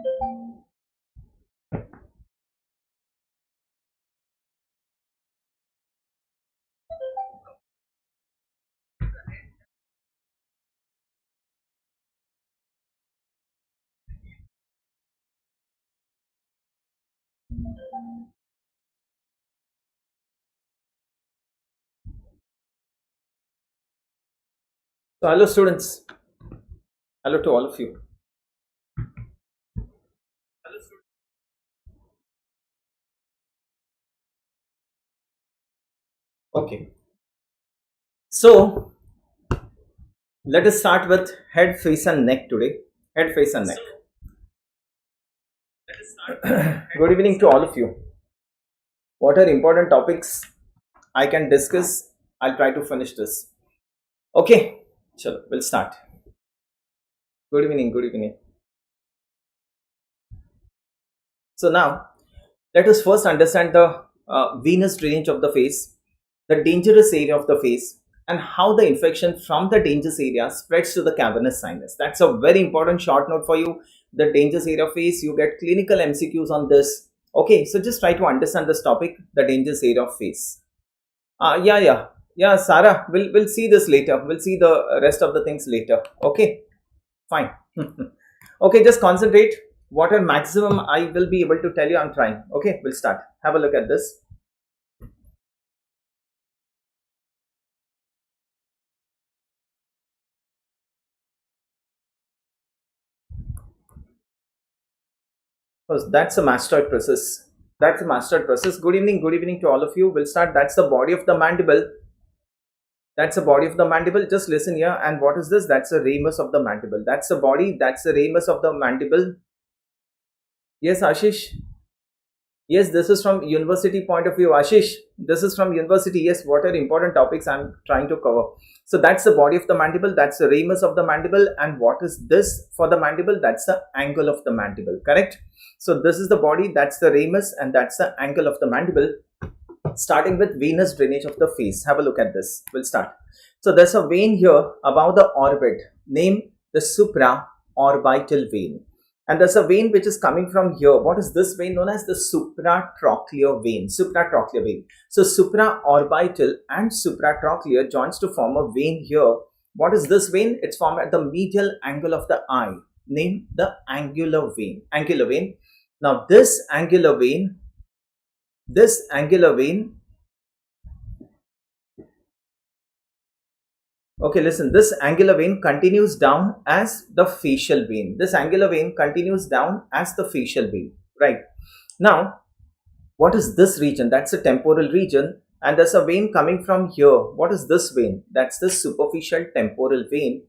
So, hello students. Hello to all of you. Okay. So, let us start with head, face, and neck today. Head, face, and neck. Good evening to all of you. What are important topics I can discuss? I'll try to finish this. Okay. Chalo, we'll start. Good evening. Good evening. So, now let us first understand the venous drainage of the face, the dangerous area of the face, and how the infection from the dangerous area spreads to the cavernous sinus. That's a very important short note for you. The dangerous area of face, you get clinical MCQs on this. Okay, so just try to understand this topic, the dangerous area of face. Yeah, Sarah, we'll see this later. We'll see the rest of the things later. Okay, fine. Okay, just concentrate. What are maximum I will be able to tell you, I'm trying. Okay, we'll start. Have a look at this. Because that's a mastoid process. That's a mastoid process. Good evening to all of you. We'll start. That's the body of the mandible. That's the body of the mandible. Just listen here. And what is this? That's the ramus of the mandible. That's the body. That's the ramus of the mandible. Yes, Ashish. Yes, this is from university point of view. Ashish, this is from university. Yes, what are important topics I'm trying to cover? So that's the body of the mandible. That's the ramus of the mandible. And what is this for the mandible? That's the angle of the mandible. Correct? So this is the body. That's the ramus, and that's the angle of the mandible. Starting with venous drainage of the face. Have a look at this. We'll start. So there's a vein here above the orbit, named the supraorbital vein. And there's a vein which is coming from here. What is this vein? Known as the supratrochlear vein. Supratrochlear vein. So supraorbital and supratrochlear joins to form a vein here. What is this vein? It's formed at the medial angle of the eye, named the angular vein. Angular vein. Now this angular vein, okay, listen, this angular vein continues down as the facial vein. This angular vein continues down as the facial vein, right? Now, what is this region? That's the temporal region. And there's a vein coming from here. What is this vein? That's the superficial temporal vein.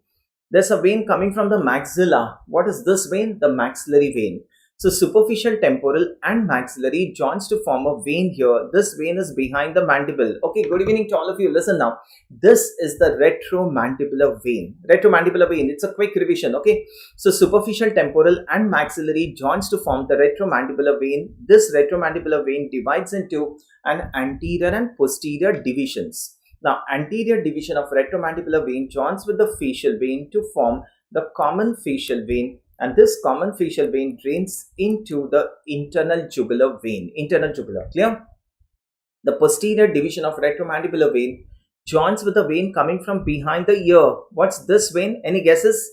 There's a vein coming from the maxilla. What is this vein? The maxillary vein. So superficial temporal and maxillary joins to form a vein here. This vein is behind the mandible. Okay, good evening to all of you. Listen now. This is the retromandibular vein. Retromandibular vein. It's a quick revision. Okay. So superficial temporal and maxillary joins to form the retromandibular vein. This retromandibular vein divides into an anterior and posterior divisions. Now, anterior division of retromandibular vein joins with the facial vein to form the common facial vein. And this common facial vein drains into the internal jugular vein. Internal jugular, clear? The posterior division of retromandibular vein joins with the vein coming from behind the ear. What's this vein? Any guesses?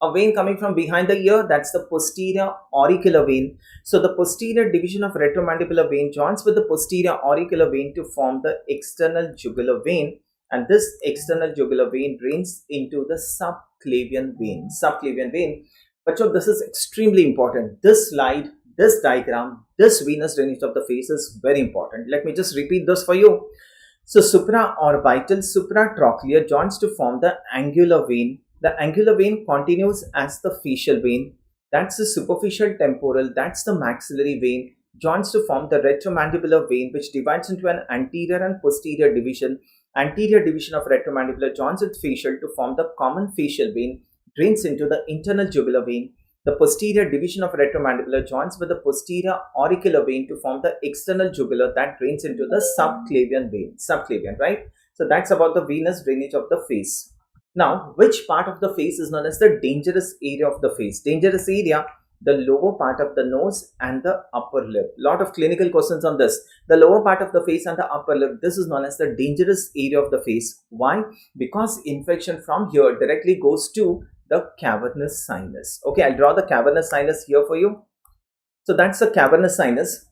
A vein coming from behind the ear, that's the posterior auricular vein. So the posterior division of retromandibular vein joins with the posterior auricular vein to form the external jugular vein. And this external jugular vein drains into the subclavian vein. Subclavian vein. But so this is extremely important. This slide, this diagram, this venous drainage of the face is very important. Let me just repeat this for you. So supraorbital, supratrochlear joins to form the angular vein. The angular vein continues as the facial vein. That's the superficial temporal, that's the maxillary vein, joins to form the retromandibular vein, which divides into an anterior and posterior division. Anterior division of retromandibular joins with facial to form the common facial vein, drains into the internal jugular vein. The posterior division of retromandibular joins with the posterior auricular vein to form the external jugular that drains into the subclavian vein. Subclavian, right? So that's about the venous drainage of the face. Now, which part of the face is known as the dangerous area of the face? Dangerous area, the lower part of the nose and the upper lip. Lot of clinical questions on this. The lower part of the face and the upper lip, this is known as the dangerous area of the face. Why? Because infection from here directly goes to the cavernous sinus. Okay, I'll draw the cavernous sinus here for you. So that's the cavernous sinus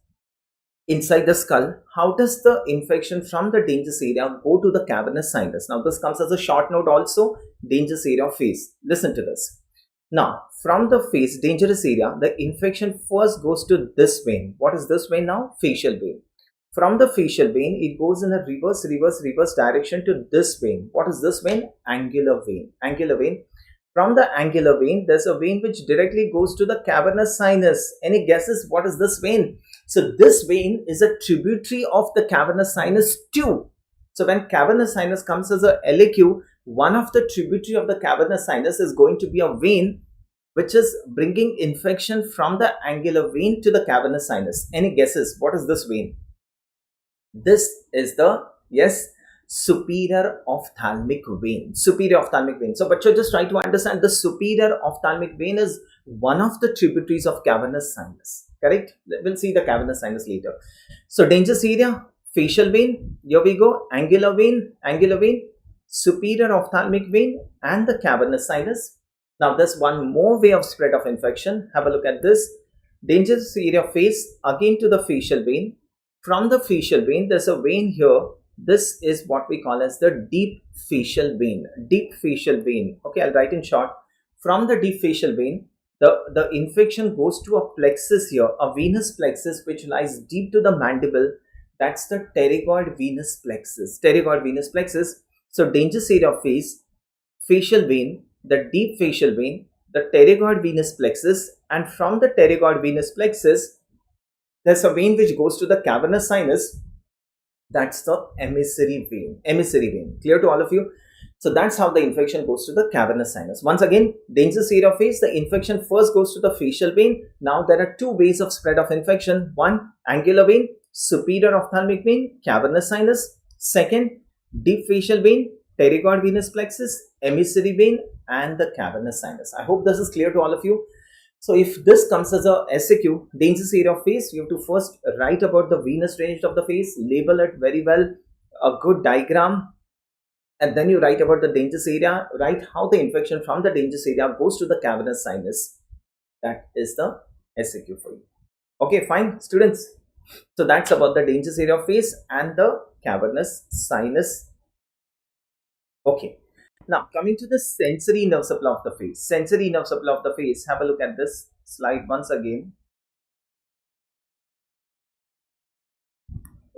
inside the skull. How does the infection from the dangerous area go to the cavernous sinus? Now this comes as a short note also, dangerous area of face. Listen to this. Now from the face, dangerous area, the infection first goes to this vein. What is this vein now? Facial vein. From the facial vein, it goes in a reverse direction to this vein. What is this vein? Angular vein. Angular vein. From the angular vein, there's a vein which directly goes to the cavernous sinus. Any guesses? What is this vein? So this vein is a tributary of the cavernous sinus too. So when cavernous sinus comes as a LAQ, one of the tributary of the cavernous sinus is going to be a vein which is bringing infection from the angular vein to the cavernous sinus. Any guesses? What is this vein? This is the, yes, superior ophthalmic vein. Superior ophthalmic vein. So, bacho, just try to understand the superior ophthalmic vein is one of the tributaries of cavernous sinus. Correct? We'll see the cavernous sinus later. So, dangerous area, facial vein. Here we go. Angular vein, superior ophthalmic vein, and the cavernous sinus. Now, there's one more way of spread of infection. Have a look at this. Dangerous area of face, again to the facial vein. From the facial vein, there's a vein here. This is what we call as the deep facial vein. Deep facial vein. Okay, I'll write in short. From the deep facial vein, the infection goes to a plexus here, a venous plexus which lies deep to the mandible. That's the pterygoid venous plexus. Pterygoid venous plexus. So, dangerous area of face, facial vein, the deep facial vein, the pterygoid venous plexus, and from the pterygoid venous plexus, there's a vein which goes to the cavernous sinus. That's the emissary vein. Emissary vein. Clear to all of you? So that's how the infection goes to the cavernous sinus. Once again, dangerous area of face, the infection first goes to the facial vein. Now there are two ways of spread of infection. One, angular vein, superior ophthalmic vein, cavernous sinus. Second, deep facial vein, pterygoid venous plexus, emissary vein, and the cavernous sinus. I hope this is clear to all of you. So if this comes as a SAQ, dangerous area of face, you have to first write about the venous drainage of the face, label it very well, a good diagram, and then you write about the dangerous area, write how the infection from the dangerous area goes to the cavernous sinus. That is the SAQ for you. Okay, fine, students. So that's about the dangerous area of face and the cavernous sinus. Okay. Now, coming to the sensory nerve supply of the face. Sensory nerve supply of the face. Have a look at this slide once again.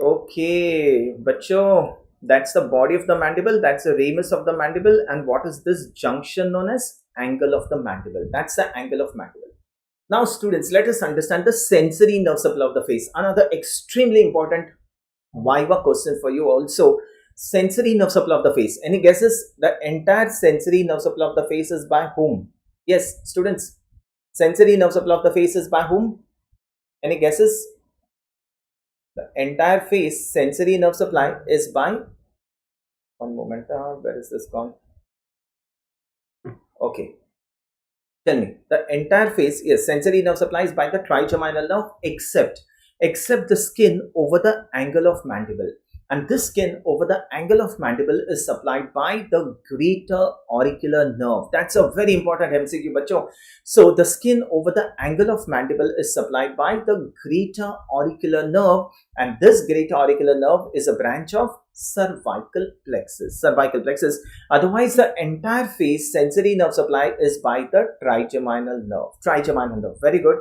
Okay, bacho, that's the body of the mandible. That's the ramus of the mandible. And what is this junction known as? Angle of the mandible. That's the angle of mandible. Now, students, let us understand the sensory nerve supply of the face. Another extremely important Viva question for you also. Sensory nerve supply of the face. Any guesses? The entire sensory nerve supply of the face is by whom? Yes, students. Sensory nerve supply of the face is by whom? Any guesses? The entire face sensory nerve supply is by, one moment, where is this gone? Okay. Tell me, the entire face, yes, sensory nerve supply is by the trigeminal nerve except the skin over the angle of mandible. And this skin over the angle of mandible is supplied by the greater auricular nerve. That's a very important MCQ, bacho. So the skin over the angle of mandible is supplied by the greater auricular nerve, and this greater auricular nerve is a branch of cervical plexus. Cervical plexus. Otherwise, the entire face sensory nerve supply is by the trigeminal nerve. Trigeminal nerve. Very good.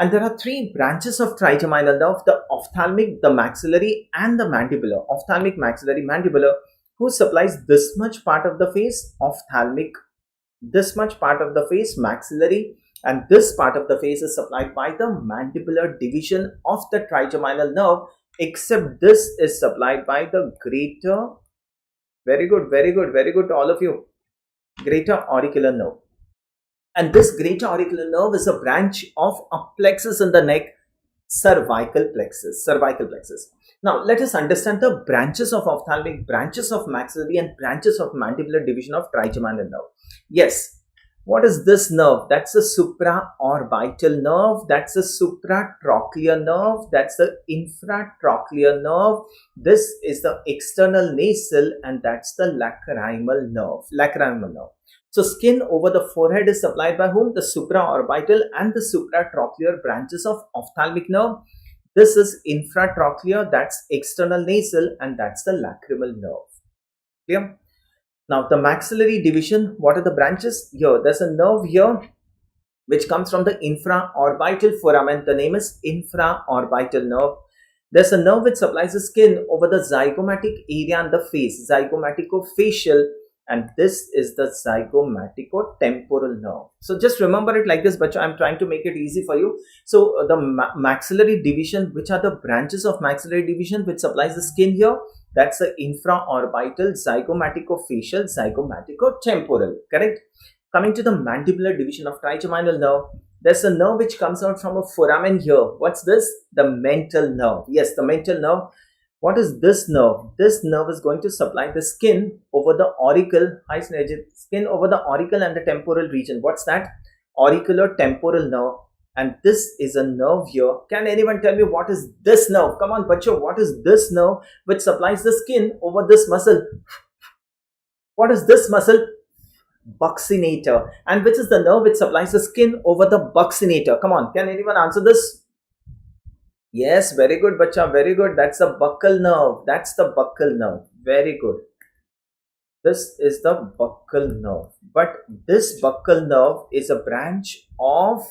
And there are three branches of trigeminal nerve, the ophthalmic, the maxillary, and the mandibular. Ophthalmic, maxillary, mandibular. Who supplies this much part of the face? Ophthalmic. This much part of the face, maxillary. And this part of the face is supplied by the mandibular division of the trigeminal nerve, except this is supplied by the greater, very good to all of you, greater auricular nerve. And this greater auricular nerve is a branch of a plexus in the neck, cervical plexus. Cervical plexus. Now, let us understand the branches of ophthalmic, branches of maxillary, and branches of mandibular division of trigeminal nerve. Yes, What is this nerve? That's the supraorbital nerve. That's the supratrochlear nerve. That's the infratrochlear nerve. This is the external nasal, and that's the lacrimal nerve. Lacrimal nerve. So skin over the forehead is supplied by whom? The supraorbital and the supratrochlear branches of ophthalmic nerve. This is infratrochlear, that's external nasal, and that's the lacrimal nerve. Clear? Now the maxillary division, what are the branches? Here, there's a nerve here which comes from the infraorbital foramen. The name is infraorbital nerve. There's a nerve which supplies the skin over the zygomatic area and the face, zygomaticofacial, and this is the zygomaticotemporal nerve. So just remember it like this, but I'm trying to make it easy for you. So the maxillary division, which are the branches of maxillary division which supplies the skin here? That's the infraorbital, zygomaticofacial, zygomaticotemporal, correct? Coming to the mandibular division of trigeminal nerve, there's a nerve which comes out from a foramen here. What's this? The mental nerve. Yes, the mental nerve. What is this nerve? This nerve is going to supply the skin over the auricle, skin over the auricle and the temporal region. What's that? Auricular temporal nerve. And this is a nerve here. Can anyone tell me what is this nerve? Come on, bacho, what is this nerve which supplies the skin over this muscle? What is this muscle? Buccinator. And which is the nerve which supplies the skin over the buccinator? Come on, can anyone answer this? Yes, very good, bacha, very good. That's the buccal nerve. That's the buccal nerve. Very good. This is the buccal nerve. But this buccal nerve is a branch of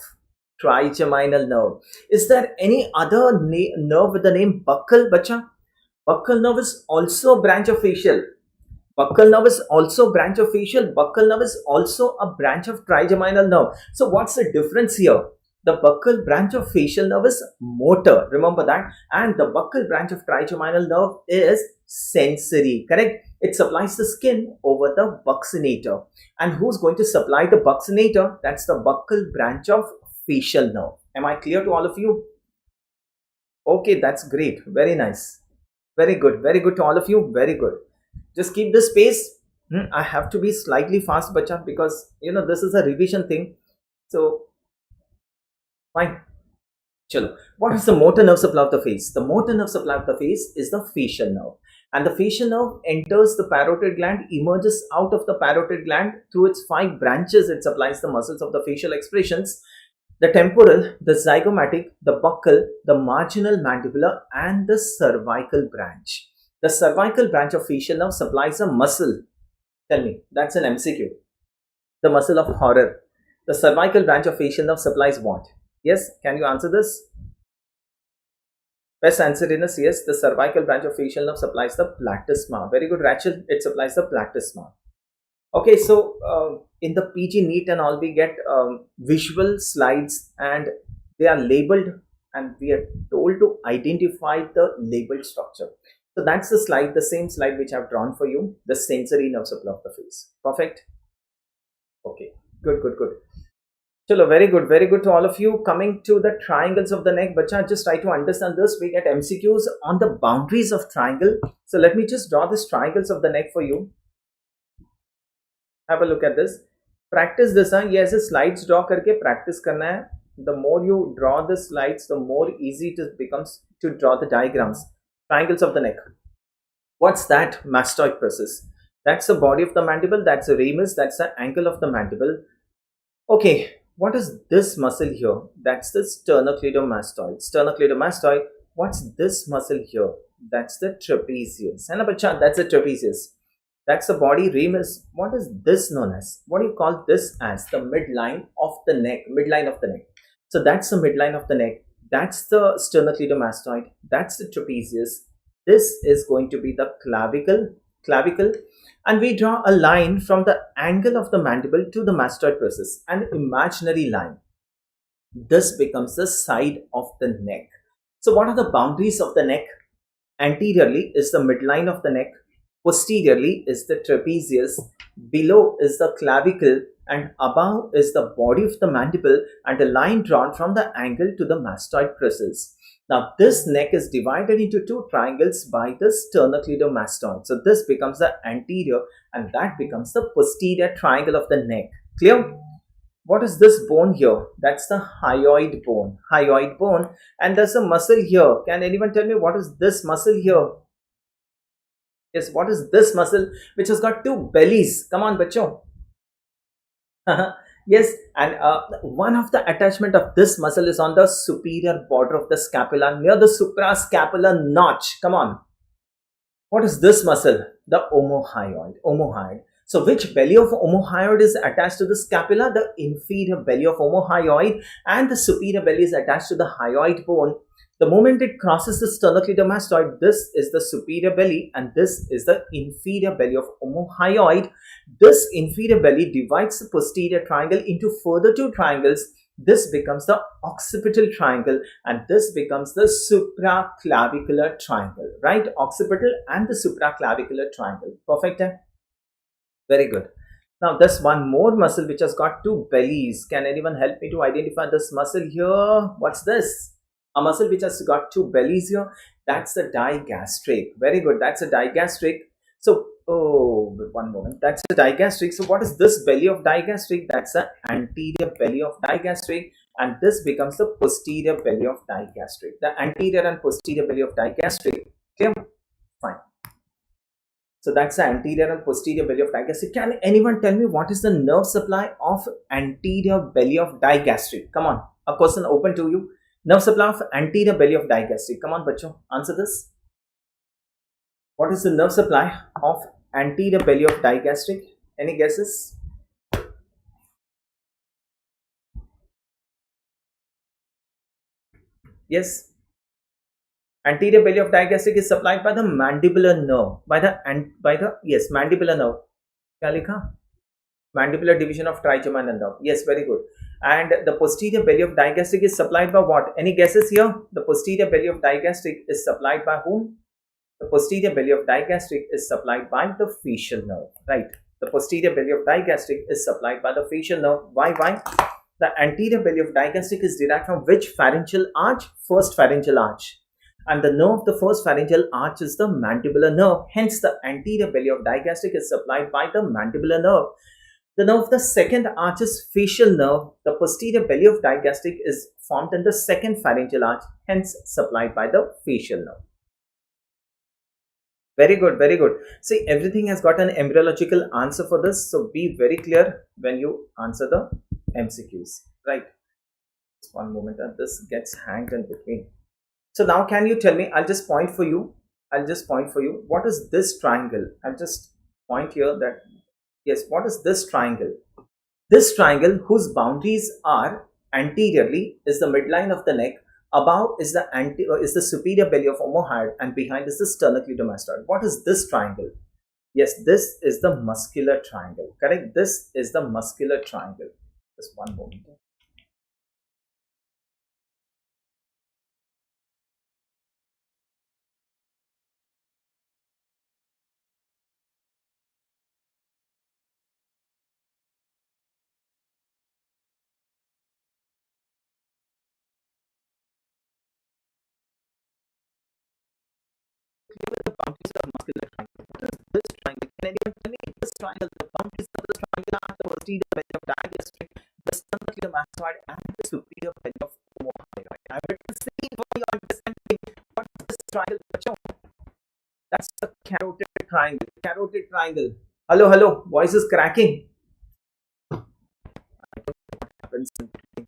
trigeminal nerve. Is there any other nerve with the name buccal, bacha? Buccal nerve is also a branch of facial. Buccal nerve is also a branch of facial. Buccal nerve is also a branch of trigeminal nerve. So what's the difference here? The buccal branch of facial nerve is motor, remember that, and the buccal branch of trigeminal nerve is sensory, correct? It supplies the skin over the buccinator. And who's going to supply the buccinator? That's the buccal branch of facial nerve. Am I clear to all of you? Okay, that's great. Very nice. Very good to all of you. Very good. Just keep this pace. I have to be slightly fast, bacha, because this is a revision thing. So fine. Chalo. What is the motor nerve supply of the face? The motor nerve supply of the face is the facial nerve. And the facial nerve enters the parotid gland, emerges out of the parotid gland. Through its 5 branches, it supplies the muscles of the facial expressions. The temporal, the zygomatic, the buccal, the marginal mandibular, and the cervical branch. The cervical branch of facial nerve supplies a muscle. Tell me, that's an MCQ. The muscle of horror. The cervical branch of facial nerve supplies what? Yes, can you answer this? Best answer is yes, the cervical branch of facial nerve supplies the platysma. Very good, Rachel, it supplies the platysma. Okay, so in the PG NEET and all, we get visual slides and they are labeled and we are told to identify the labeled structure. So that's the slide, the same slide which I've drawn for you, the sensory nerve supply of the face. Perfect. Okay, good. Chalo, very good to all of you. Coming to the triangles of the neck, bacha, just try to understand this. We get MCQs on the boundaries of triangle. So let me just draw these triangles of the neck for you. Have a look at this. Practice this, ये ऐसे slides draw करके practice करना है. The more you draw the slides, the more easy it becomes to draw the diagrams. Triangles of the neck. What's that? Mastoid process. That's the body of the mandible. That's the ramus. That's the angle of the mandible. Okay. What is this muscle here? That's the sternocleidomastoid. Sternocleidomastoid. What's this muscle here? That's the trapezius. That's the trapezius. That's the body ramus. What is this known as? What do you call this as? The midline of the neck. Midline of the neck. So that's the midline of the neck. That's the sternocleidomastoid. That's the trapezius. This is going to be the clavicle. And we draw a line from the angle of the mandible to the mastoid process, an imaginary line. This becomes the side of the neck. So what are the boundaries of the neck? Anteriorly is the midline of the neck. Posteriorly is the trapezius. Below is the clavicle. And above is the body of the mandible, and a line drawn from the angle to the mastoid process. Now this neck is divided into 2 triangles by the sternocleidomastoid. So this becomes the anterior and that becomes the posterior triangle of the neck. Clear? What is this bone here? That's the hyoid bone. Hyoid bone. And there's a muscle here. Can anyone tell me what is this muscle here? Yes, what is this muscle which has got two bellies? Come on, bacho. Yes, and one of the attachment of this muscle is on the superior border of the scapula near the suprascapular notch. Come on. What is this muscle? The omohyoid. Omohyoid. So which belly of omohyoid is attached to the scapula? The inferior belly of omohyoid, and the superior belly is attached to the hyoid bone. The moment it crosses the sternocleidomastoid, this is the superior belly and this is the inferior belly of omohyoid. This inferior belly divides the posterior triangle into further two triangles. This becomes the occipital triangle and this becomes the supraclavicular triangle, right? Occipital and the supraclavicular triangle. Perfect. Very good. Now there's one more muscle which has got two bellies. Can anyone help me to identify this muscle here? What's this? A muscle which has got two bellies here. That's the digastric. Very good. That's a digastric. So, oh, one moment. That's the digastric. So what is this belly of digastric? That's the anterior belly of digastric. And this becomes the posterior belly of digastric. The anterior and posterior belly of digastric. Clear? Fine. So that's the anterior and posterior belly of digastric. Can anyone tell me what is the nerve supply of anterior belly of digastric? Come on. A question open to you. Nerve supply of anterior belly of digastric. Come on, bacho. Answer this. What is the nerve supply of anterior belly of digastric? Any guesses? Yes. Anterior belly of digastric is supplied by the mandibular nerve. By the mandibular nerve. Kya likha? Mandibular division of trigeminal nerve. Yes, very good. And the posterior belly of digastric is supplied by what? Any guesses here? The posterior belly of digastric is supplied by whom? The posterior belly of digastric is supplied by the facial nerve, right? The posterior belly of digastric is supplied by the facial nerve. Why? The anterior belly of digastric is derived from which pharyngeal arch? First pharyngeal arch. And the nerve of the first pharyngeal arch is the mandibular nerve. Hence, the anterior belly of digastric is supplied by the mandibular nerve. The nerve of the second arch is facial nerve. The posterior belly of digastric is formed in the second pharyngeal arch, hence supplied by the facial nerve. Very good, very good. See, everything has got an embryological answer for this. So be very clear when you answer the MCQs, right? Just one moment, and this gets hanged in between. So now can you tell me, I'll just point for you. What is this triangle? I'll just point here that, yes, what is this triangle? This triangle whose boundaries are anteriorly is the midline of the neck, above is the superior belly of omohyoid, and behind is the sternocleidomastoid. What is this triangle? Yes, this is the muscular triangle. Correct? This is the muscular triangle. Just one moment. The boundaries of muscular triangle. What is this triangle? Can anyone tell me this triangle? The boundaries of this triangle are the posterior belly of digastric, the sternocleidomastoid, and the superior belly of omohyoid. I will see for your understanding. What is this triangle? That's the carotid triangle. Carotid triangle. Hello, hello. Voice is cracking. I don't know what happens in between.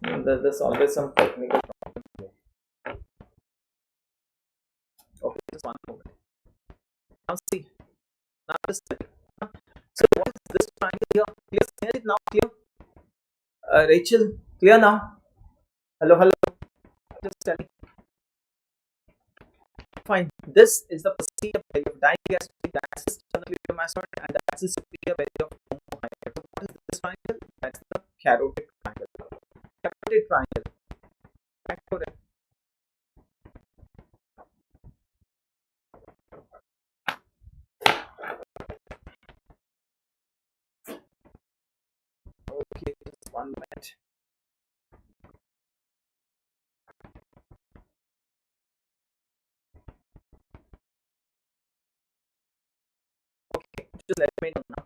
There's always some technical problem here. Okay, just one moment. Now see. Now just so what is this triangle here? Clear? Is it now clear? Rachel, clear now? Hello, hello. Just tell me. Fine. This is the posterior belly of digastric. That's the sternocleidomastoid, and that's the superior belly of omohyoid. So what is this triangle? That's the carotid triangle. Carotid triangle. That's correct. Okay, just one minute. Just let me know now.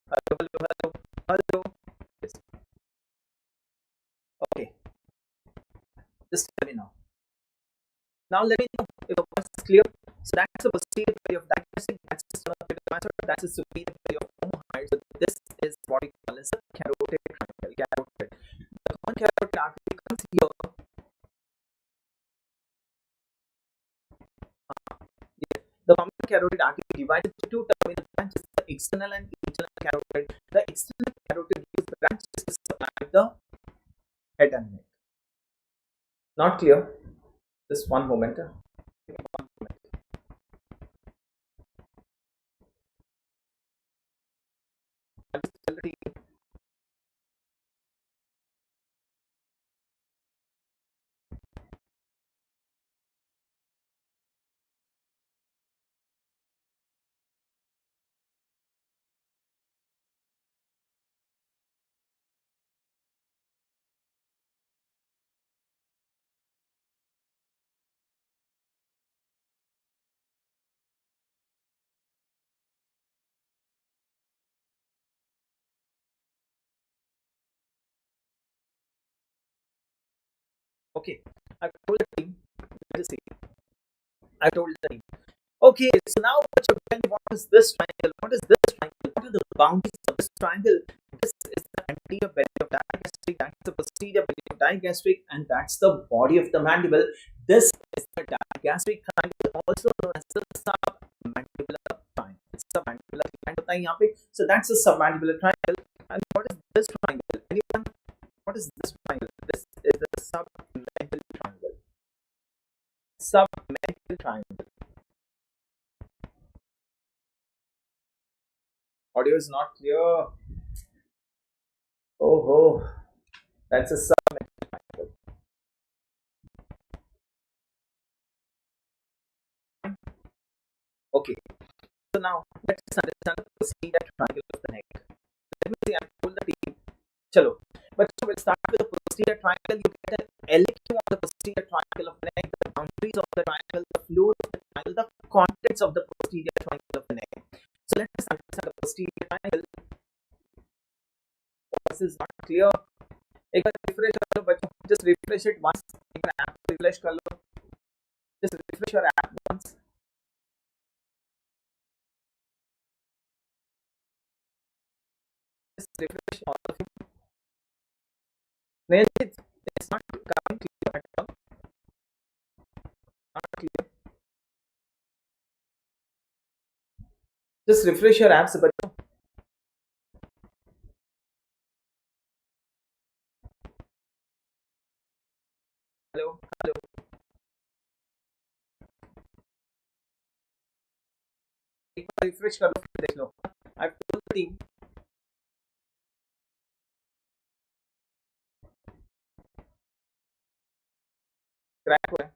Hello, hello, hello, hello. Yes. Okay, just let me know. Now let me know if the voice is clear. So that's the posterior belly of digestive, that's the sternum, that's the superior belly of omohyoid. So this is what we call as the carotid triangle. Carotid. The common carotid artery comes here. Yeah. The common carotid artery divided into two terminal branches, the external and internal carotid. The external carotid gives branches to supply the head and neck. Not clear? Just one moment. One moment. I'll just tell the team. Okay, I told the team. Let us see. I told the team. Okay, so now what you're telling me, what is this triangle? What is this triangle? What are the boundaries of this triangle? This is the anterior belly of digastric, that's the posterior belly of digastric, and that's the body of the mandible. This is the digastric triangle, also known as the submandibular triangle. It's submandibular triangle. So that's the submandibular triangle. And what is this triangle? Anyone? What is this triangle? This is the submental triangle. Submental triangle. Audio is not clear. Oh, that's a submental triangle. Okay, so now let's understand the posterior triangle of the neck. Let me see, I told the team. Chalo, but we'll start with the posterior triangle. You get an LQ on the posterior triangle of the neck, the boundaries of the triangle, the fluid of the triangle, the contents of the posterior triangle of the neck. So let us understand the posterior triangle. This is not clear. एक बार refresh कर लो बच्चों, just refresh it once. एक बार app refresh कर लो. Just refresh your app once. Just refresh all of you. It's not coming clear at all. Not clear. Just refresh your apps बच्चों. Hello, hello. एक बार refresh कर लो फिर देख लो. I've told the team. Crack हुआ है.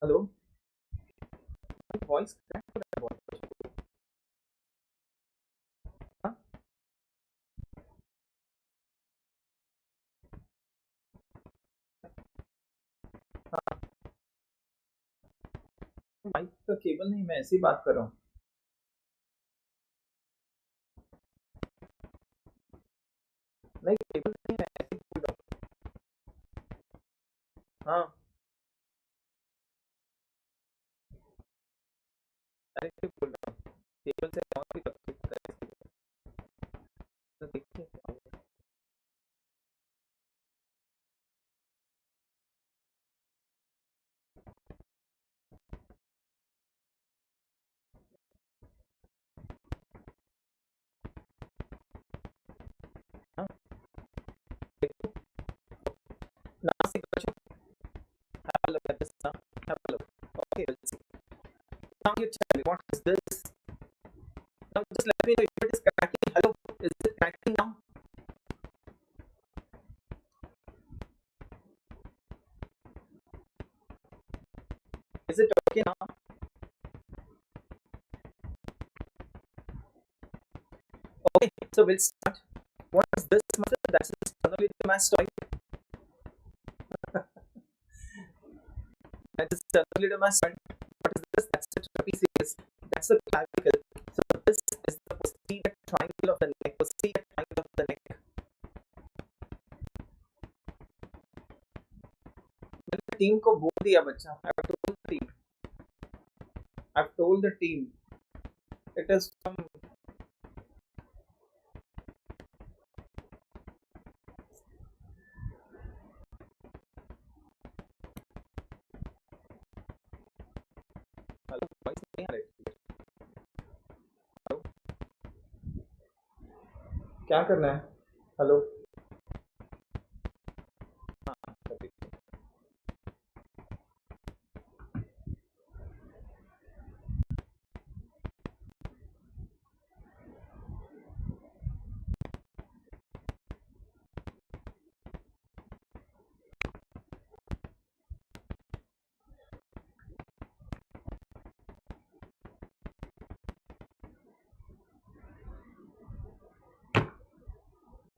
Hello, voice crack हो रहा है बहुत. हाँ हाँ, माइक का केबल नहीं, मैं ऐसे ही बात कर रहा हूँ. नहीं केबल नहीं, मैं ऐसे ही बोल रहा हूँ. हाँ ऐसे ही बोल रहा हूँ. केबल से और भी तकलीफ है. तो देखिए हाँ देखो. Now see question. Have a look at this now. Have a look. Okay, let's see. Now you tell me what is this. Now just let me know if it is cracking. Hello, is it cracking now? Is it okay now? Okay, so we'll start. What is this muscle? That's the sternocleidomastoid. That is sternocleidomastoid. What is this? That's the trapezius. That's the clavicle. So this is the posterior triangle of the neck. Posterior triangle of the neck. मैंने team को बोल दिया बच्चा. I've told the team. It is from. Hello voice नहीं आ रही. Hello क्या करना है? हेलो हाँ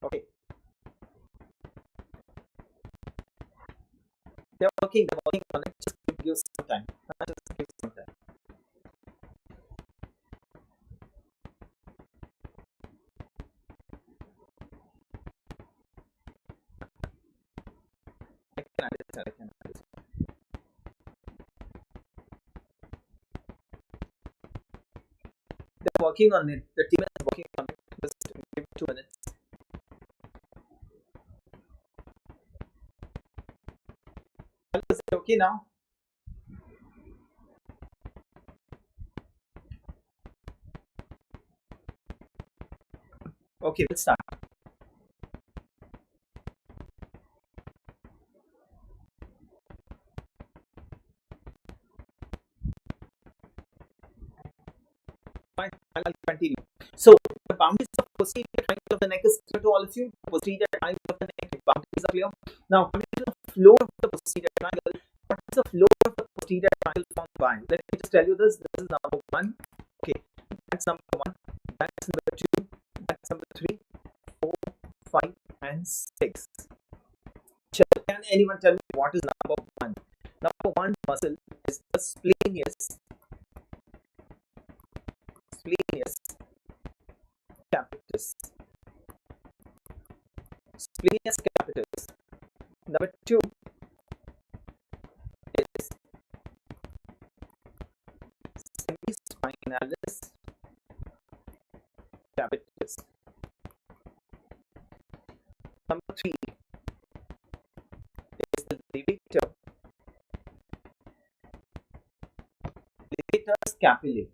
okay. They're working on it. Just give you some time. Just give some time. I can understand. They're working on it. The team is working on it. Just give 2 minutes. Is it okay now? Okay, we'll start. Fine, I'll continue. So, the boundaries of posterior triangle of the neck is clear to all of you. Posterior triangle of the neck boundaries are clear. Now, coming to the floor of the posterior triangle. What is the floor of the posterior triangle formed by? Let me just tell you this. This is number 1. Okay, that's number 1. That's number 2. That's number 3, 4, 5, and 6. Can anyone tell me what is number 1? Number 1 muscle is the splenius capitis. Splenius capitis. Number 2 is semispinalis capitis. Number 3 is the levator scapulae.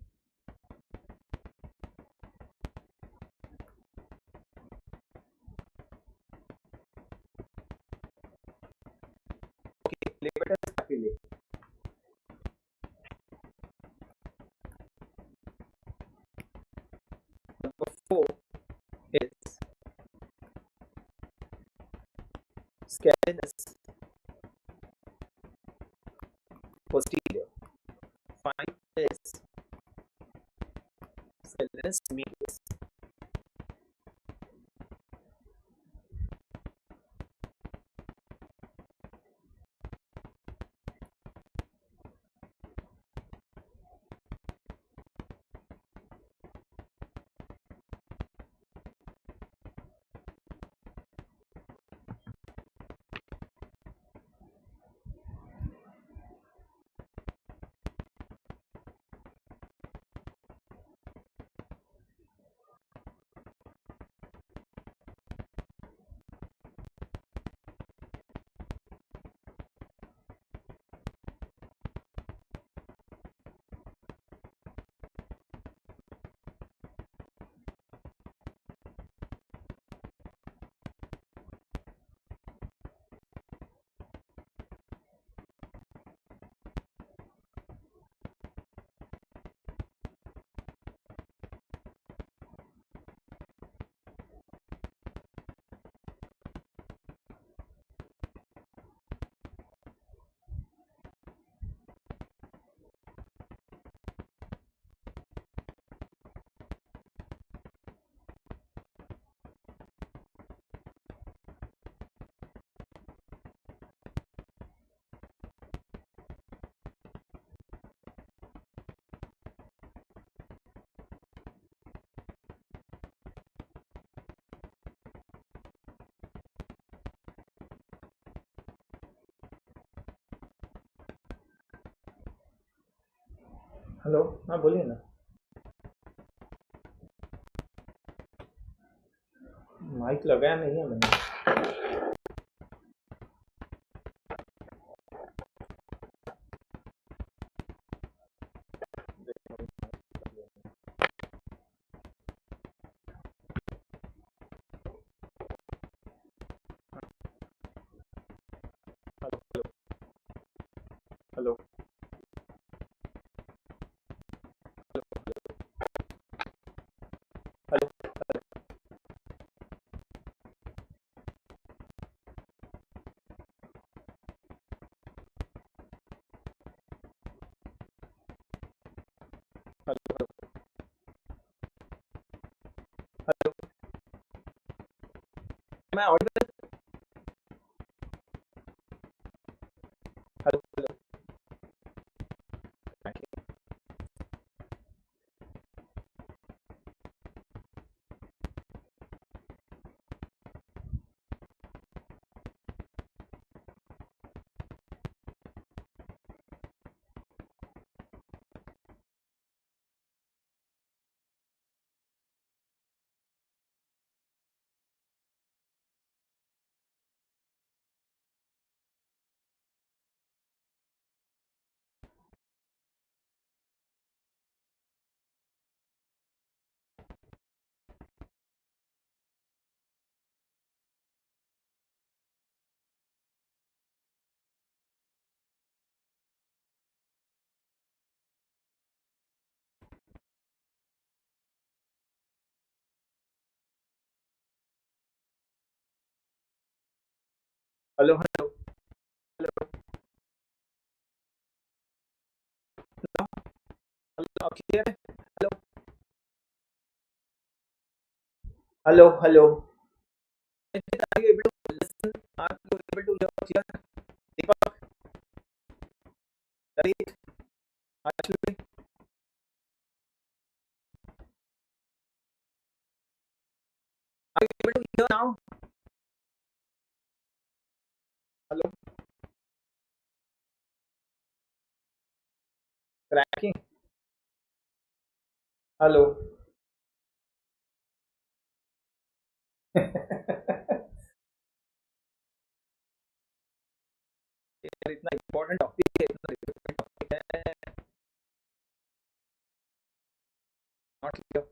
Okay, levator scapulae. Number 4 is scalenus posterior. 5 is scalenus medius. Hello, हाँ बोलिए ना। Mike लगाया नहीं है मैंने। Hello hello hello hello. मैं audible? Hello hello. Hello hello hello hello, clear है? Hello hello hello. Are you able to listen? Are you able to hear clear? Deepak, Pradeep, actually, are you able to hear now? Hello, cracking. Hello. यार इतना important topic है, इतना difficult topic है। Not clear.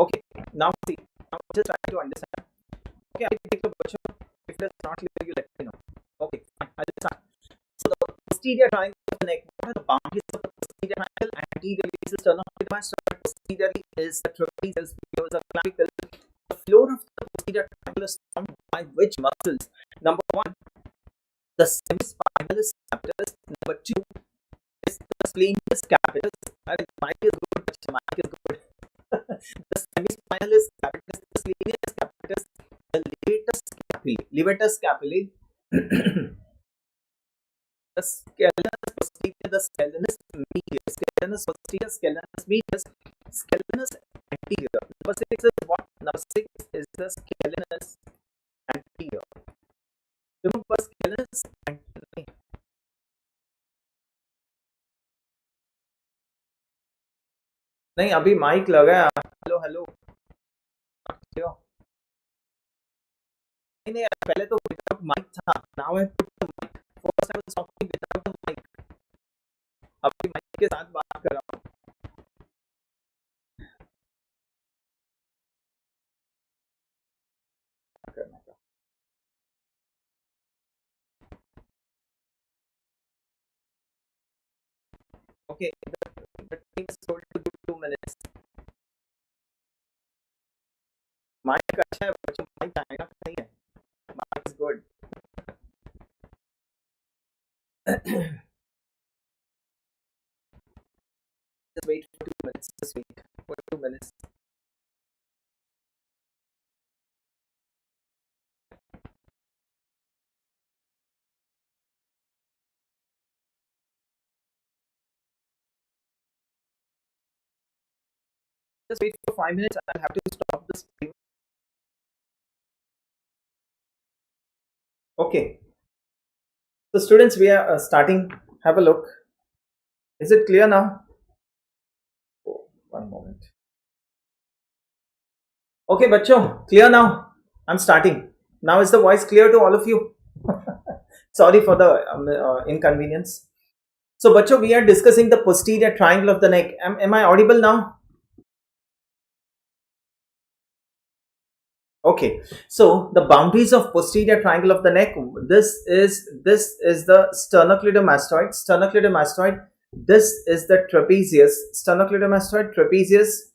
Okay, now see, now just try to understand. Okay, I take the question. If it is not clear, you let me know. Okay, fine. I'll start. So the posterior triangle of the neck. What are the boundaries of the posterior triangle? Anteriorly is the sternum advanced. Posteriorly is the trapezius, the clavicle. The floor of the posterior triangle is formed by which muscles? Number one, the semispinalis capitis. Number two is the splenius capitis. Mike is good. Mike is good. The semispinalis capitis, the splenius capitis, the levatus scapulae, the scalene posterior, the scalenus medius, scalenus posterior, scalenus medius, scalenus anterior. Number six is what? Number six is the scalenus anterior. Remember scalenus anterior. नहीं, अभी mic लगाया। Hello hello. क्यों? नहीं नहीं, पहले तो without mic था। Now I put the mic. First I was talking without the mic. अभी माइक के साथ बात कर रहा हूँ। Okay, the thing is told to do 2 minutes. Mic अच्छा है बच्चों, माइक आएगा नहीं है। Mic is good. Just wait for 2 minutes. Just wait for 2 minutes. Just wait for 5 minutes. I'll have to stop this. Okay. So students, we are starting. Have a look. Is it clear now? Oh, one moment. Okay, bacho, clear now. I'm starting. Now is the voice clear to all of you? Sorry for the inconvenience. So, bacho, we are discussing the posterior triangle of the neck. Am I audible now? Okay. So, the boundaries of posterior triangle of the neck. This is the sternocleidomastoid. Sternocleidomastoid. This is the trapezius. Sternocleidomastoid, trapezius.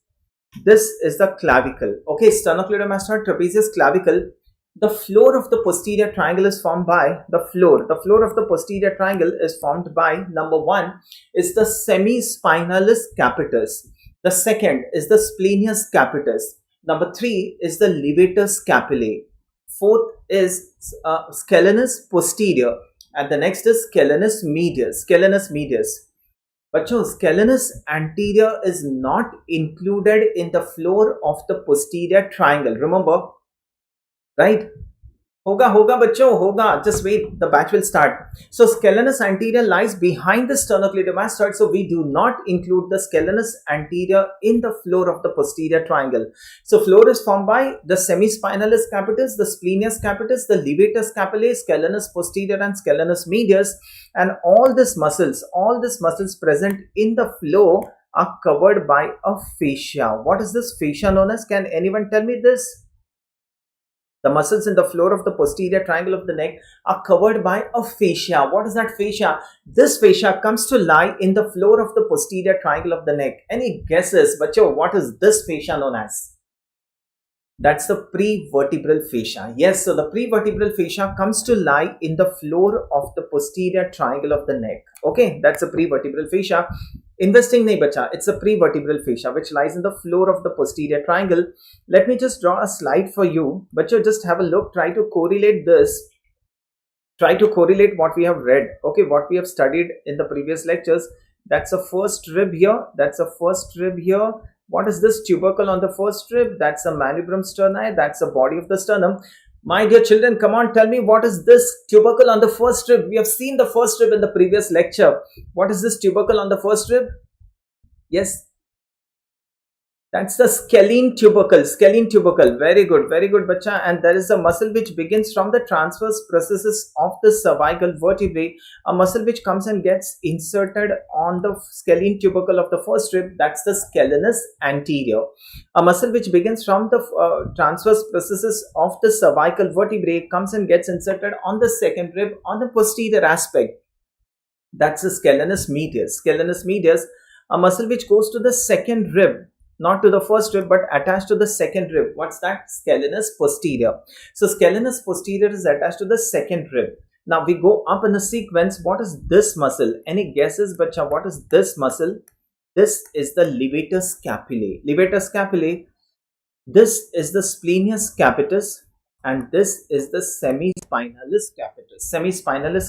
This is the clavicle. Okay, sternocleidomastoid, trapezius, clavicle. The floor of the posterior triangle is formed by the floor of the posterior triangle is formed by, number one is the semispinalis capitis. The second is the splenius capitis. Number three is the levator scapulae. Fourth is scalenus posterior, and the next is scalenus medius. But scalenus anterior is not included in the floor of the posterior triangle. Remember, right? Hoga bachcho, hoga. Just wait, the batch will start. So scalenus anterior lies behind the sternocleidomastoid. So we do not include the scalenus anterior in the floor of the posterior triangle. So floor is formed by the semispinalis capitis, the splenius capitis, the levator scapulae, scalenus posterior and scalenus medius. And all these muscles present in the floor are covered by a fascia. What is this fascia known as? Can anyone tell me this? The muscles in the floor of the posterior triangle of the neck are covered by a fascia. What is that fascia? This fascia comes to lie in the floor of the posterior triangle of the neck. Any guesses? Bacho, what is this fascia known as? That's the prevertebral fascia. Yes, so the prevertebral fascia comes to lie in the floor of the posterior triangle of the neck. Okay, that's a prevertebral fascia. Investing nahi bacha, it's a prevertebral fascia which lies in the floor of the posterior triangle. Let me just draw a slide for you. Bacha, just have a look, try to correlate this. Try to correlate what we have read. Okay, what we have studied in the previous lectures. That's a first rib here. That's a first rib here. What is this tubercle on the first rib? That's a manubrium sterni. That's the body of the sternum. My dear children, come on, tell me, what is this tubercle on the first rib? We have seen the first rib in the previous lecture. What is this tubercle on the first rib? Yes. That's the scalene tubercle. Very good, bacha. And there is a muscle which begins from the transverse processes of the cervical vertebrae. A muscle which comes and gets inserted on the scalene tubercle of the first rib. That's the scalenus anterior. A muscle which begins from the transverse processes of the cervical vertebrae comes and gets inserted on the second rib on the posterior aspect. That's the scalenus medius. A muscle which goes to the second rib, not to the first rib but attached to the second rib. What's that? Scalenus posterior. So scalenus posterior is attached to the second rib. Now we go up in a sequence. What is this muscle? Any guesses, bacha? What is this muscle? This is the levator scapulae. This is the splenius capitis, and this is the semispinalis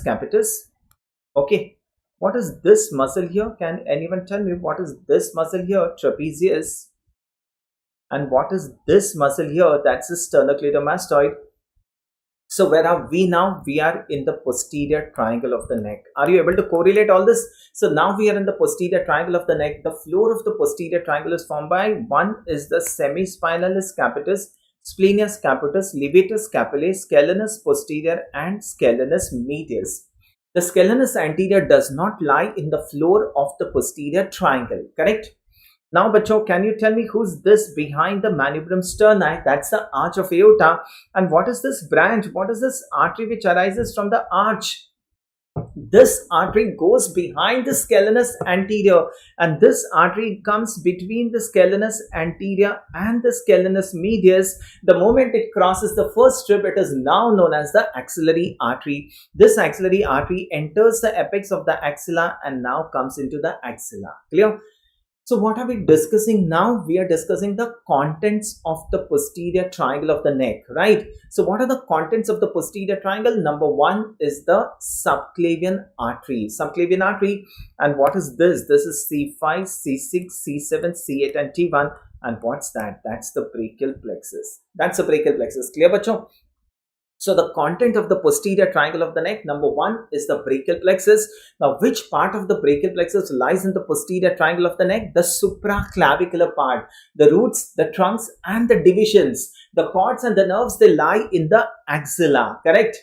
capitis. Okay. What is this muscle here? Can anyone tell me what is this muscle here? Trapezius. And what is this muscle here? That's the sternocleidomastoid. So where are we now? We are in the posterior triangle of the neck. Are you able to correlate all this? So now we are in the posterior triangle of the neck. The floor of the posterior triangle is formed by, one is the semispinalis capitis, splenius capitis, levator scapulae, scalenus posterior, and scalenus medius. The scalenus anterior does not lie in the floor of the posterior triangle, correct? Now, bacho, can you tell me who's this behind the manubrium sterni? That's the arch of aorta. And what is this branch? What is this artery which arises from the arch? This artery goes behind the scalenus anterior, and this artery comes between the scalenus anterior and the scalenus medius. The moment it crosses the first rib, it is now known as the axillary artery. This axillary artery enters the apex of the axilla and now comes into the axilla. Clear? So what are we discussing now? We are discussing the contents of the posterior triangle of the neck, right? So what are the contents of the posterior triangle? Number one is the subclavian artery. And what is this? This is C5, C6, C7, C8 and T1. And what's that? That's the brachial plexus. That's the brachial plexus. Clear, bacho? So the content of the posterior triangle of the neck, number one, is the brachial plexus. Now, which part of the brachial plexus lies in the posterior triangle of the neck? The supraclavicular part. The roots, the trunks, and the divisions, the cords and the nerves, they lie in the axilla. Correct?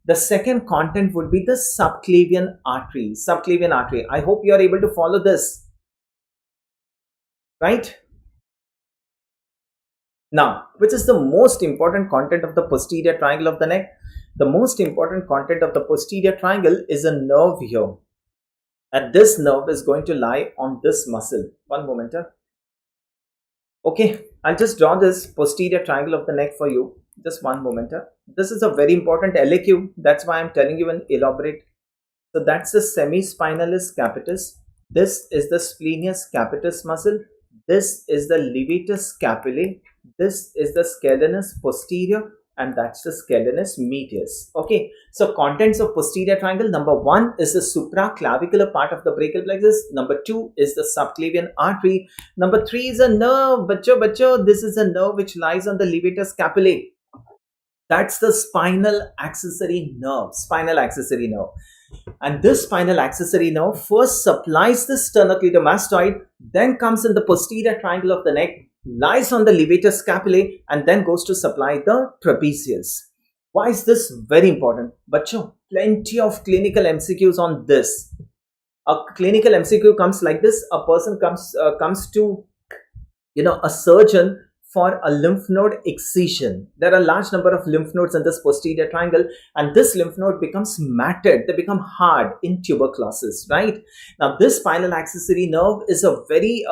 The second content would be the subclavian artery. Subclavian artery. I hope you are able to follow this. Right? Now, which is the most important content of the posterior triangle of the neck? The most important content of the posterior triangle is a nerve here. And this nerve is going to lie on this muscle. One moment. Okay, I'll just draw this posterior triangle of the neck for you. Just one moment. This is a very important LAQ. That's why I'm telling you an elaborate. So that's the semispinalis capitis. This is the splenius capitis muscle. This is the levator scapulae. This is the scalenus posterior, and that's the scalenus medius. Okay, so contents of posterior triangle. Number one is the supraclavicular part of the brachial plexus. Number two is the subclavian artery. Number three is a nerve. Bacho, this is a nerve which lies on the levator scapulae. That's the spinal accessory nerve. Spinal accessory nerve. And this spinal accessory nerve first supplies the sternocleidomastoid, then comes in the posterior triangle of the neck, lies on the levator scapulae, and then goes to supply the trapezius. Why is this very important? Bacho, plenty of clinical MCQs on this. A clinical MCQ comes like this. A person comes to a surgeon for a lymph node excision. There are a large number of lymph nodes in this posterior triangle, and this lymph node becomes matted. They become hard in tuberculosis, right? Now, this spinal accessory nerve is a very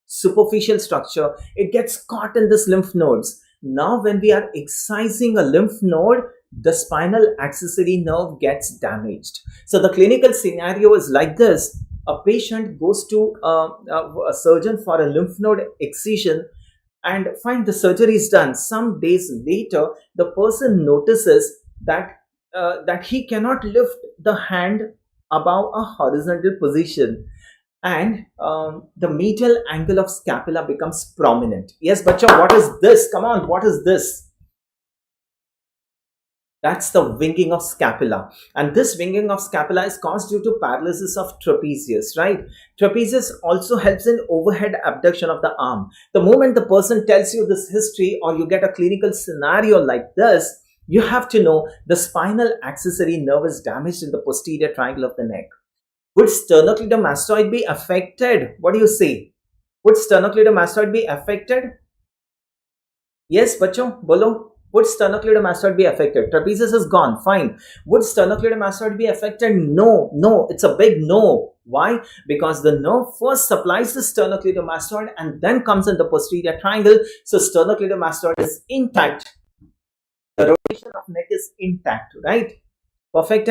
superficial structure. It gets caught in this lymph nodes. Now, when we are excising a lymph node, the spinal accessory nerve gets damaged. So the clinical scenario is like this. A patient goes to a surgeon for a lymph node excision, and fine, the surgery is done. Some days later, the person notices that he cannot lift the hand above a horizontal position, and the medial angle of scapula becomes prominent. Yes, bacha, what is this? Come on, what is this? That's the winging of scapula. And this winging of scapula is caused due to paralysis of trapezius, right? Trapezius also helps in overhead abduction of the arm. The moment the person tells you this history, or you get a clinical scenario like this, you have to know the spinal accessory nerve is damaged in the posterior triangle of the neck. Would sternocleidomastoid be affected? What do you say? Would sternocleidomastoid be affected? Yes, bacho, bolo. Would sternocleidomastoid be affected? Trapezius is gone, fine. Would sternocleidomastoid be affected? No, it's a big no. Why? Because the nerve first supplies the sternocleidomastoid and then comes in the posterior triangle. So sternocleidomastoid is intact. The rotation of neck is intact, right? Perfect.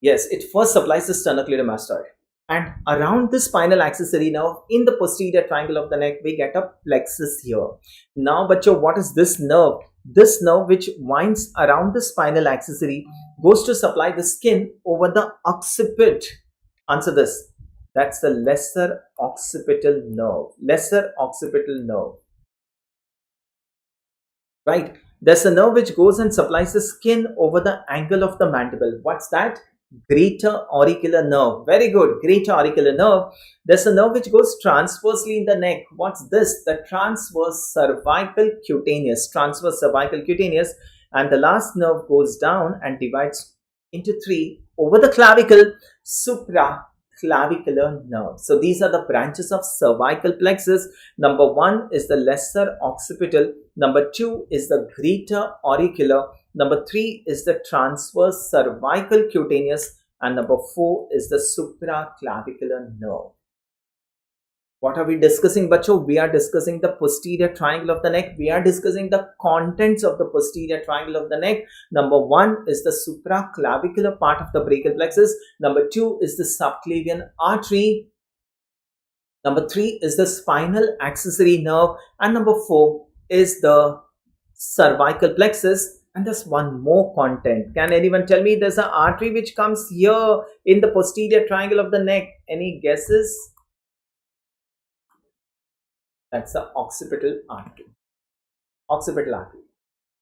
Yes, it first supplies the sternocleidomastoid. And around the spinal accessory nerve in the posterior triangle of the neck, we get a plexus here. Now, bacho, what is this nerve? This nerve, which winds around the spinal accessory, goes to supply the skin over the occiput. Answer this. That's the lesser occipital nerve. Lesser occipital nerve. Right? There's a nerve which goes and supplies the skin over the angle of the mandible. What's that? Greater auricular nerve. Very good. Greater auricular nerve. There's a nerve which goes transversely in the neck. What's this? The transverse cervical cutaneous. Transverse cervical cutaneous. And the last nerve goes down and divides into three over the clavicle. Supraclavicular nerve. So these are the branches of cervical plexus. Number one is the lesser occipital. Number two is the greater auricular. Number three is the transverse cervical cutaneous, and number four is the supraclavicular nerve. What are we discussing, bacho? We are discussing the posterior triangle of the neck. We are discussing the contents of the posterior triangle of the neck. Number one is the supraclavicular part of the brachial plexus. Number two is the subclavian artery. Number three is the spinal accessory nerve, and number four is the cervical plexus. And there's one more content. Can anyone tell me? There's an artery which comes here in the posterior triangle of the neck. Any guesses? That's the occipital artery. Occipital artery.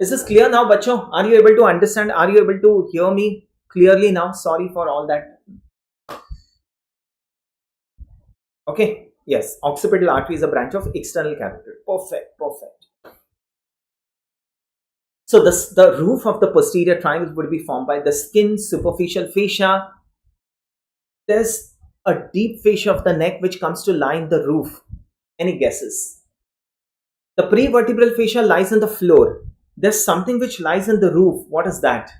Is this clear now, bacho? Are you able to understand? Are you able to hear me clearly now? Sorry for all that. Okay. Yes. Occipital artery is a branch of external carotid. Perfect. Perfect. So the roof of the posterior triangle would be formed by the skin, superficial fascia. There's a deep fascia of the neck which comes to line the roof. Any guesses? The prevertebral fascia lies on the floor. There's something which lies in the roof. What is that?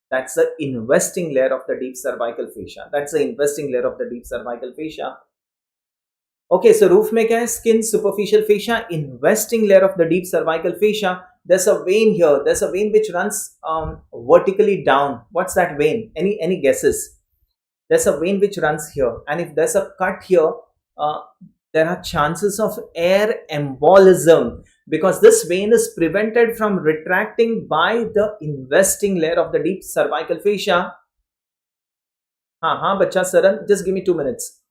That's the investing layer of the deep cervical fascia. That's the investing layer of the deep cervical fascia. Okay, so roof mein kya hai? Skin, superficial fascia, investing layer of the deep cervical fascia. There's a vein here. There's a vein which runs vertically down. What's that vein? Any guesses? There's a vein which runs here, and if there's a cut here, there are chances of air embolism, because this vein is prevented from retracting by the investing layer of the deep cervical fascia. Bacha Saran, just give me 2 minutes.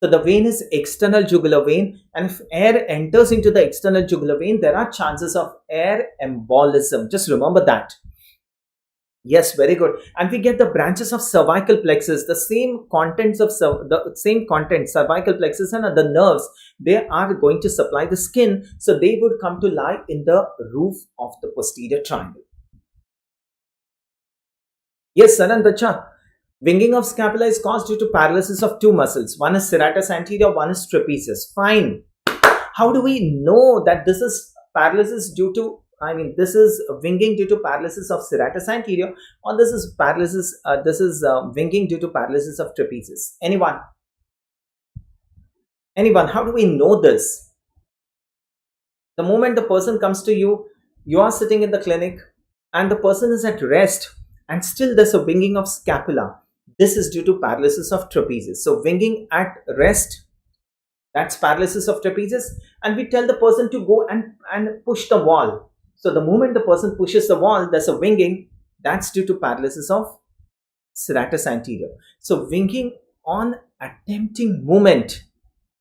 So the vein is external jugular vein, and if air enters into the external jugular vein, there are chances of air embolism. Just remember that. Yes, very good. And we get the branches of cervical plexus, the same contents of cervical plexus and the nerves. They are going to supply the skin, so they would come to lie in the roof of the posterior triangle. Yes, Saran Bacha. Winging of scapula is caused due to paralysis of two muscles. One is serratus anterior, one is trapezius. Fine. How do we know that this is paralysis due to, this is winging due to paralysis of serratus anterior, or this is paralysis, winging due to paralysis of trapezius? Anyone? Anyone? How do we know this? The moment the person comes to you, you are sitting in the clinic and the person is at rest and still there's a winging of scapula. This is due to paralysis of trapezius. So winging at rest, that's paralysis of trapezius, and we tell the person to go and push the wall. So the moment the person pushes the wall, there's a winging. That's due to paralysis of serratus anterior. So winging on attempting movement,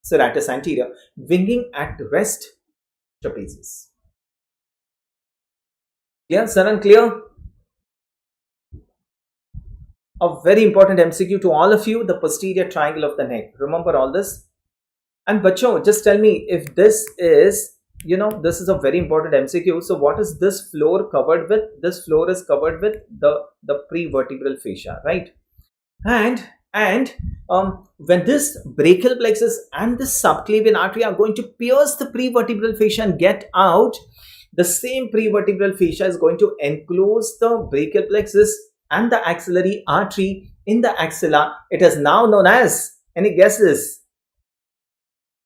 serratus anterior. Winging at rest, trapezius. Clear? Saran, clear? A very important MCQ to all of you, the posterior triangle of the neck. Remember all this? And Bacho, just tell me if this is, this is a very important MCQ. So what is this floor covered with? This floor is covered with the prevertebral fascia, right? And when this brachial plexus and the subclavian artery are going to pierce the prevertebral fascia and get out, the same prevertebral fascia is going to enclose the brachial plexus and the axillary artery in the axilla. It is now known as, any guesses?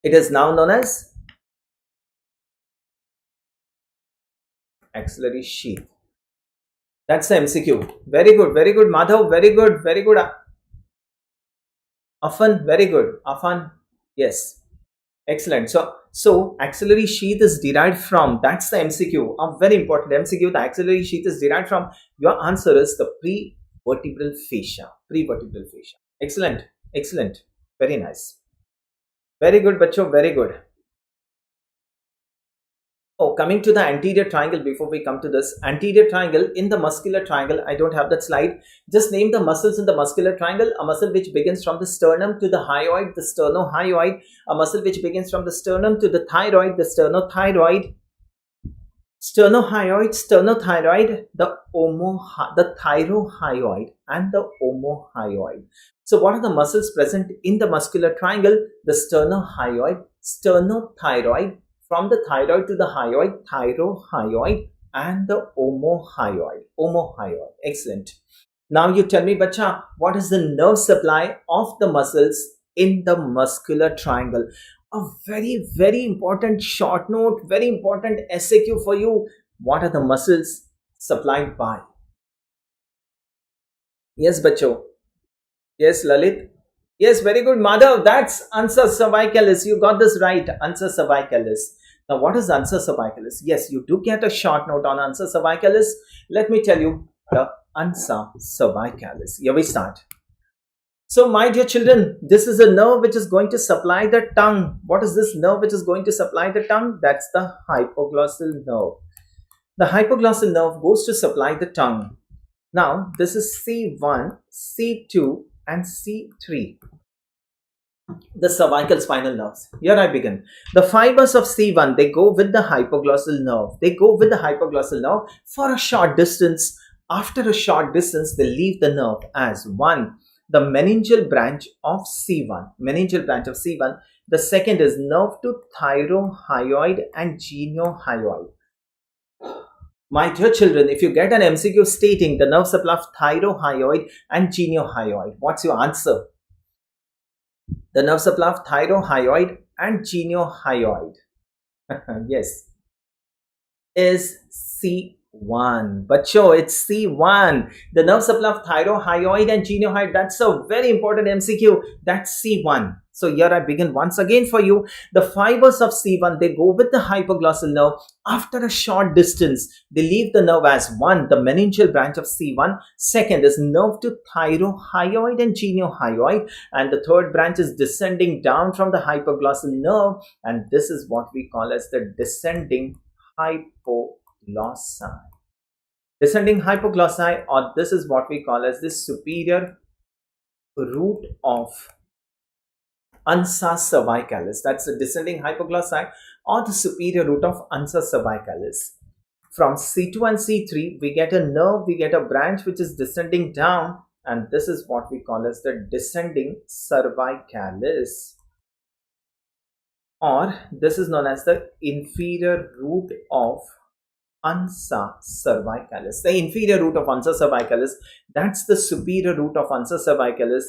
It is now known as axillary sheath. That's the MCQ. Very good, Madhav. Very good. Afan, very good. Afan, yes. Excellent. So axillary sheath is derived from, that's the MCQ, a very important MCQ. The axillary sheath is derived from, your answer is the prevertebral fascia. Prevertebral fascia. Excellent. Very nice. Very good, Bacho. Very good. Oh, coming to the anterior triangle, before we come to this, anterior triangle in the muscular triangle, I don't have that slide. Just name the muscles in the muscular triangle. A muscle which begins from the sternum to the hyoid, the sternohyoid. A muscle which begins from the sternum to the thyroid, the sternothyroid. Sternothyroid, the thyrohyoid, and the omohyoid. So what are the muscles present in the muscular triangle? The sternohyoid, sternothyroid, from the thyroid to the hyoid, thyrohyoid, and the omohyoid. Excellent. Now you tell me, Bacha, what is the nerve supply of the muscles in the muscular triangle? A very, very important short note, very important SAQ for you. What are the muscles supplied by? Yes, Bacho. Yes, Lalit. Yes, very good, Madhav. That's Ansa cervicalis. You got this right. Ansa cervicalis. Now, what is Ansa cervicalis? Yes, you do get a short note on Ansa cervicalis. Let me tell you the Ansa cervicalis. Here we start. So my dear children, this is a nerve which is going to supply the tongue. What is this nerve which is going to supply the tongue? That's the hypoglossal nerve. The hypoglossal nerve goes to supply the tongue. Now this is C1, C2 and C3, the cervical spinal nerves. Here I begin. The fibers of C1, they go with the hypoglossal nerve. They go with the hypoglossal nerve for a short distance. After a short distance, they leave the nerve as one, the meningeal branch of C1. Meningeal branch of C1. The second is nerve to thyrohyoid and geniohyoid. My dear children, if you get an MCQ stating the nerve supply of thyrohyoid and geniohyoid, what's your answer? The nerve supply of thyrohyoid and geniohyoid, yes, is C1. But sure, it's C1. The nerve supply of thyrohyoid and geniohyoid, that's a very important MCQ. That's C1. So here I begin once again for you. The fibers of C1, they go with the hypoglossal nerve. After a short distance, they leave the nerve as one, the meningeal branch of C1. Second is nerve to thyrohyoid and geniohyoid. And the third branch is descending down from the hypoglossal nerve. And this is what we call as the descending hypoglossi. Descending hypoglossi, or this is what we call as the superior root of Ansa cervicalis. That's the descending hypoglossi or the superior root of Ansa cervicalis. From C2 and C3, we get a nerve, we get a branch which is descending down, and this is what we call as the descending cervicalis, or this is known as the inferior root of Ansa cervicalis. The inferior root of Ansa cervicalis, that's the superior root of Ansa cervicalis,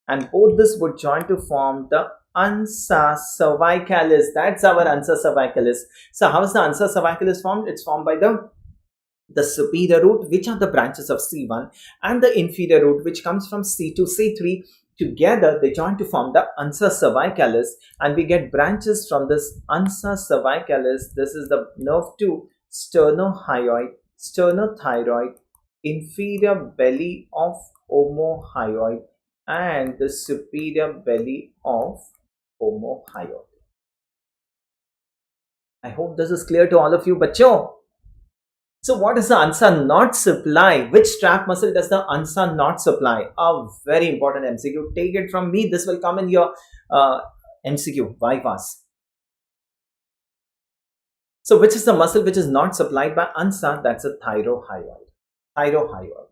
and both this would join to form the Ansa cervicalis. That's our Ansa cervicalis. So how is the Ansa cervicalis formed? It's formed by the superior root, which are the branches of C1, and the inferior root, which comes from C2, C3. Together, they join to form the Ansa cervicalis, and we get branches from this Ansa cervicalis. This is the nerve to sternohyoid, sternothyroid, inferior belly of omohyoid, and the superior belly of omohyoid. I hope this is clear to all of you, bacho. So what does the Ansa not supply? Which strap muscle does the Ansa not supply? A very important MCQ. Take it from me. This will come in your MCQ, Vivas. So which is the muscle which is not supplied by Ansa? That's a thyrohyoid. Thyrohyoid.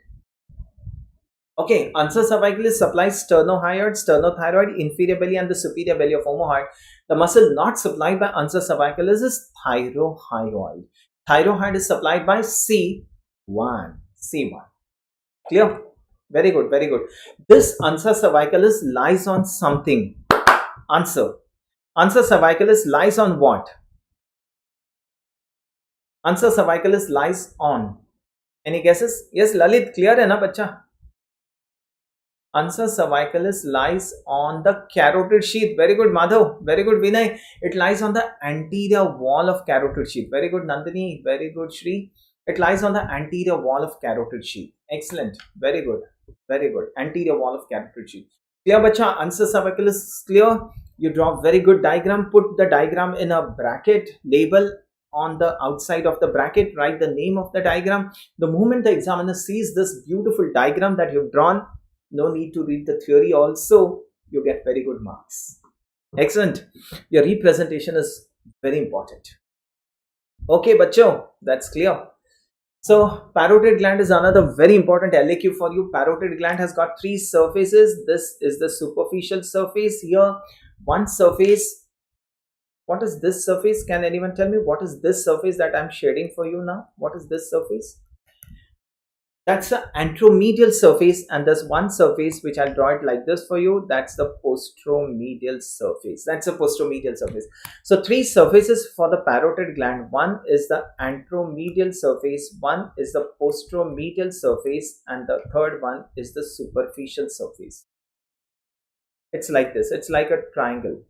Okay, Ansa cervicalis supplies sternohyoid, sternothyroid, inferior belly and the superior belly of omohyoid. The muscle not supplied by Ansa cervicalis is thyrohyoid. Thyrohyoid is supplied by C1. C1. Clear? Very good, very good. This Ansa cervicalis lies on something. Answer. Ansa cervicalis lies on what? Ansa cervicalis lies on. Any guesses? Yes, Lalit, clear hai na bacha? Ansa cervicalis lies on the carotid sheath. Very good, Madhav. Very good, Vinay. It lies on the anterior wall of carotid sheath. Very good, Nandini. Very good, Shri. It lies on the anterior wall of carotid sheath. Excellent. Very good. Very good. Anterior wall of carotid sheath. Clear, bacha? Ansa cervicalis is clear. You draw very good diagram. Put the diagram in a bracket. Label on the outside of the bracket. Write the name of the diagram. The moment the examiner sees this beautiful diagram that you've drawn, no need to read the theory also, you get very good marks. Excellent. Your representation is very important. Okay, bacho, that's clear. So, parotid gland is another very important LAQ for you. Parotid gland has got three surfaces. This is the superficial surface. Here, one surface. What is this surface? Can anyone tell me what is this surface that I'm shading for you now? What is this surface? That's the anteromedial surface, and there's one surface which I'll draw it like this for you. That's the posteromedial surface. That's a posteromedial surface. So three surfaces for the parotid gland. One is the anteromedial surface, one is the posteromedial surface, and the third one is the superficial surface. It's like this. It's like a triangle.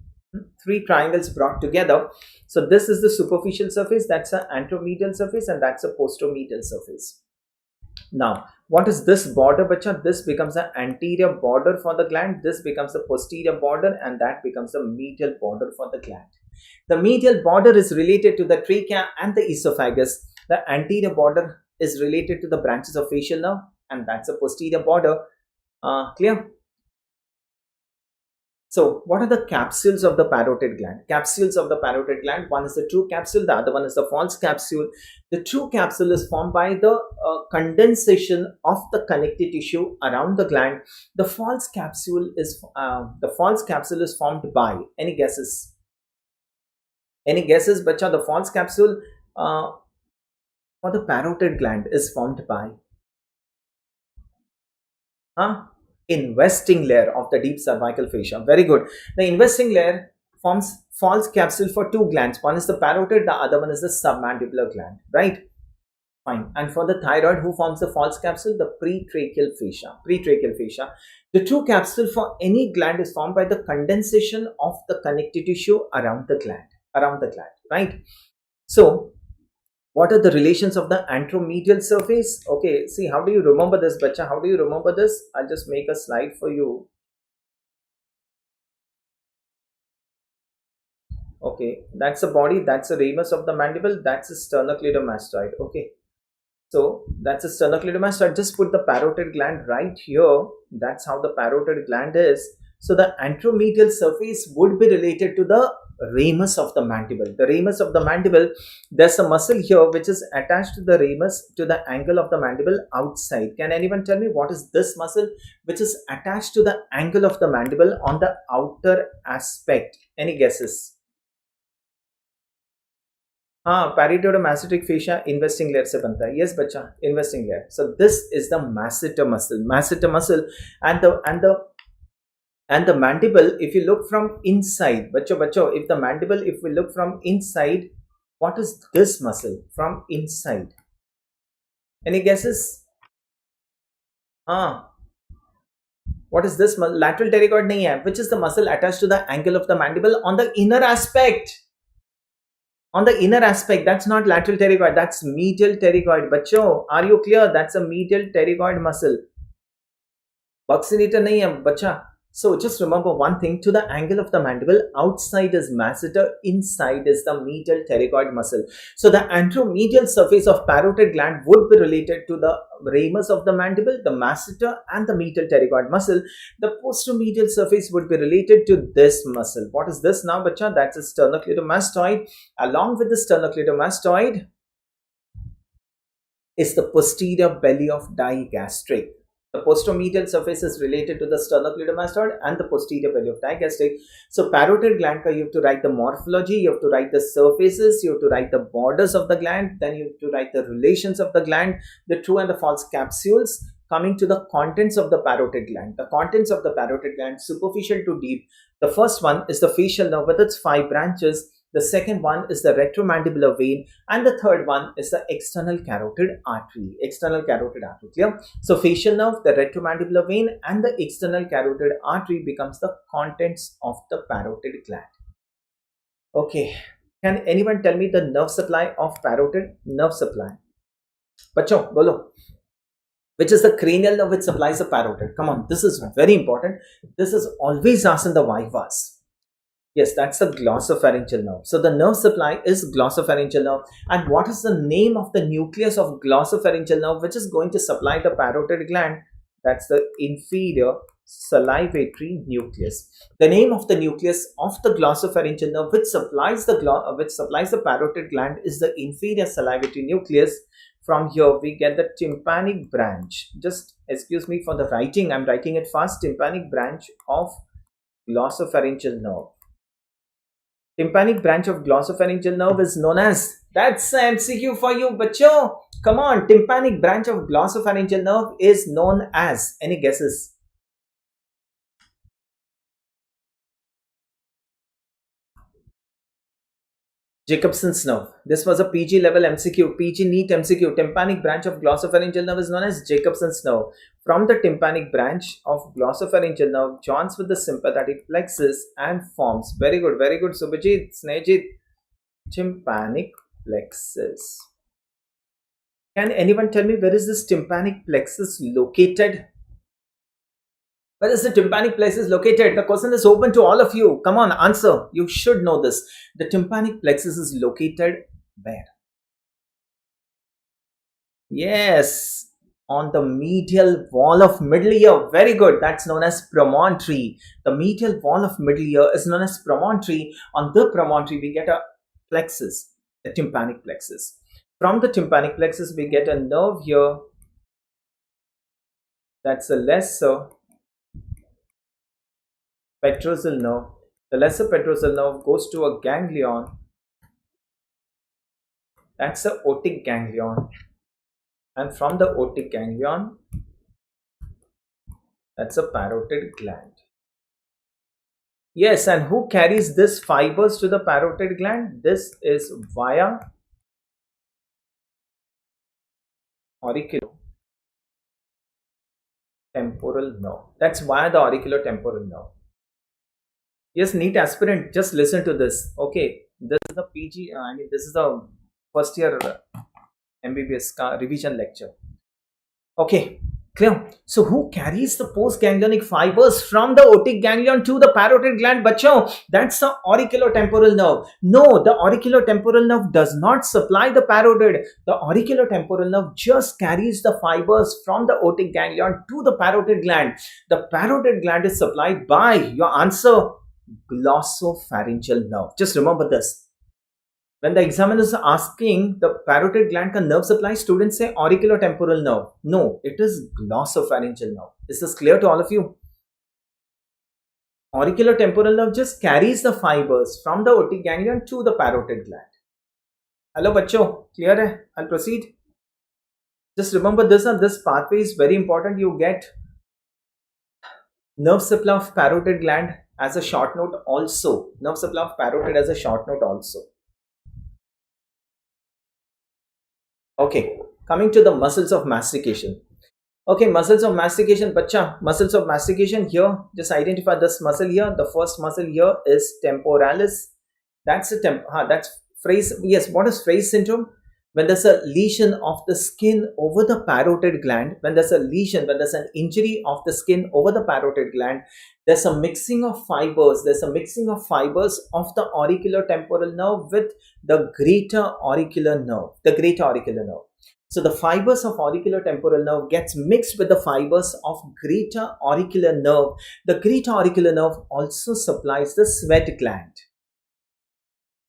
Three triangles brought together. So this is the superficial surface, that's the anteromedial surface, and that's a posteromedial surface. Now, What is this border, bacha? This becomes the anterior border for the gland. This becomes the posterior border, and that becomes the medial border for the gland. The medial border is related to the trachea and the esophagus. The anterior border is related to the branches of facial nerve, and that's the posterior border. Clear? So, what are the capsules of the parotid gland? Capsules of the parotid gland. One is the true capsule, the other one is the false capsule. The true capsule is formed by the condensation of the connective tissue around the gland. The false capsule is formed by, any guesses? Any guesses, bacha? The false capsule for the parotid gland is formed by investing layer of the deep cervical fascia. Very good. The investing layer forms false capsule for two glands. One is the parotid, the other one is the submandibular gland. Right? Fine. And for the thyroid, who forms the false capsule? The pretracheal fascia. Pretracheal fascia. The true capsule for any gland is formed by the condensation of the connective tissue around the gland. Right? So, what are the relations of the anteromedial surface? Okay, see, how do you remember this, bacha? How do you remember this? I'll just make a slide for you. Okay, that's the body, that's the ramus of the mandible, that's the sternocleidomastoid. Okay, so that's a sternocleidomastoid. Just put the parotid gland right here. That's how the parotid gland is. So the anteromedial surface would be related to the ramus of the mandible. The ramus of the mandible, there's a muscle here which is attached to the ramus, to the angle of the mandible outside. Can anyone tell me what is this muscle which is attached to the angle of the mandible on the outer aspect? Any guesses? Parietodomassetic fascia investing layer se banta hai. Yes, bacha, investing layer. So this is the masseter muscle, and the mandible, if you look from inside, if the mandible, if we look from inside, what is this muscle from inside? Any guesses? What is this muscle? Lateral pterygoid nahi hai. Which is the muscle attached to the angle of the mandible on the inner aspect? On the inner aspect, that's not lateral pterygoid, that's medial pterygoid. Bacho, are you clear? That's a medial pterygoid muscle. Buccinator nahi hai, bacha. So just remember one thing, to the angle of the mandible, outside is masseter, inside is the medial pterygoid muscle. So the anteromedial surface of parotid gland would be related to the ramus of the mandible, the masseter and the medial pterygoid muscle. The posteromedial surface would be related to this muscle. What is this now, bacha? That's a sternocleidomastoid. Along with the sternocleidomastoid is the posterior belly of digastric. The posteromedial surface is related to the sternocleidomastoid and the posterior belly of digastric. So parotid gland, you have to write the morphology, you have to write the surfaces, you have to write the borders of the gland, then you have to write the relations of the gland, the true and the false capsules. Coming to the contents of the parotid gland. The contents of the parotid gland, superficial to deep. The first one is the facial nerve with its 5 branches. The second one is the retromandibular vein, and the third one is the external carotid artery. Clear? So facial nerve, the retromandibular vein, and the external carotid artery becomes the contents of the parotid gland. Okay. Can anyone tell me the nerve supply of parotid? Nerve supply. Bacho, bolo. Which is the cranial nerve which supplies the parotid? Come on, this is very important. This is always asked in the vivas. Yes, that's the glossopharyngeal nerve. So the nerve supply is glossopharyngeal nerve. And what is the name of the nucleus of glossopharyngeal nerve which is going to supply the parotid gland? That's the inferior salivatory nucleus. The name of the nucleus of the glossopharyngeal nerve which supplies the parotid gland is the inferior salivatory nucleus. From here we get the tympanic branch. Just excuse me for the writing. I'm writing it fast. Tympanic branch of glossopharyngeal nerve. Tympanic branch of glossopharyngeal nerve is known as, that's an MCQ for you, bacho. Come on, tympanic branch of glossopharyngeal nerve is known as, any guesses? Jacobson's nerve. This was a PG level MCQ, PG NEET MCQ. Tympanic branch of glossopharyngeal nerve is known as Jacobson's nerve. From the tympanic branch of glossopharyngeal nerve joins with the sympathetic plexus and forms. Very good, Subhajit, Snehjit. Tympanic plexus. Can anyone tell me where is this tympanic plexus located? Where is the tympanic plexus located? The question is open to all of you. Come on, answer. You should know this. The tympanic plexus is located where? Yes, on the medial wall of middle ear. Very good. That's known as promontory. The medial wall of middle ear is known as promontory. On the promontory, we get a plexus, the tympanic plexus. From the tympanic plexus, we get a nerve here. That's a lesser petrosal nerve. The lesser petrosal nerve goes to a ganglion. That's a otic ganglion. And from the otic ganglion, that's a parotid gland. Yes, and who carries this fibers to the parotid gland? This is via auriculotemporal nerve. That's via the auriculotemporal nerve. Yes, neat aspirant, just listen to this. Okay, this is the this is the first year MBBS revision lecture. Okay, clear? So who carries the postganglionic fibers from the otic ganglion to the parotid gland? Bacho, that's the auriculotemporal nerve. No, the auriculotemporal nerve does not supply the parotid. The auriculotemporal nerve just carries the fibers from the otic ganglion to the parotid gland. The parotid gland is supplied by, your answer, glossopharyngeal nerve. Just remember this. When the examiner is asking the parotid gland ka nerve supply, students say auriculotemporal nerve. No, it is glossopharyngeal nerve. Is this clear to all of you? Auriculotemporal nerve just carries the fibers from the otic ganglion to the parotid gland. Hello, bacho, clear hai? I'll proceed. Just remember this, and this pathway is very important. You get nerve supply of parotid gland as a short note also. Nerve supply of parotid as a short note also. Okay, coming to the muscles of mastication. Okay, muscles of mastication, bacha, muscles of mastication here, just identify this muscle here. The first muscle here is temporalis. That's that's phrase. Yes, what is phrase syndrome? When there's a lesion of the skin over the parotid gland, when there's a lesion, when there's an injury of the skin over the parotid gland, there's a mixing of fibers. There's a mixing of fibers of the auriculotemporal nerve with the greater auricular nerve. So the fibers of auriculotemporal nerve gets mixed with the fibers of greater auricular nerve. The greater auricular nerve also supplies the sweat gland.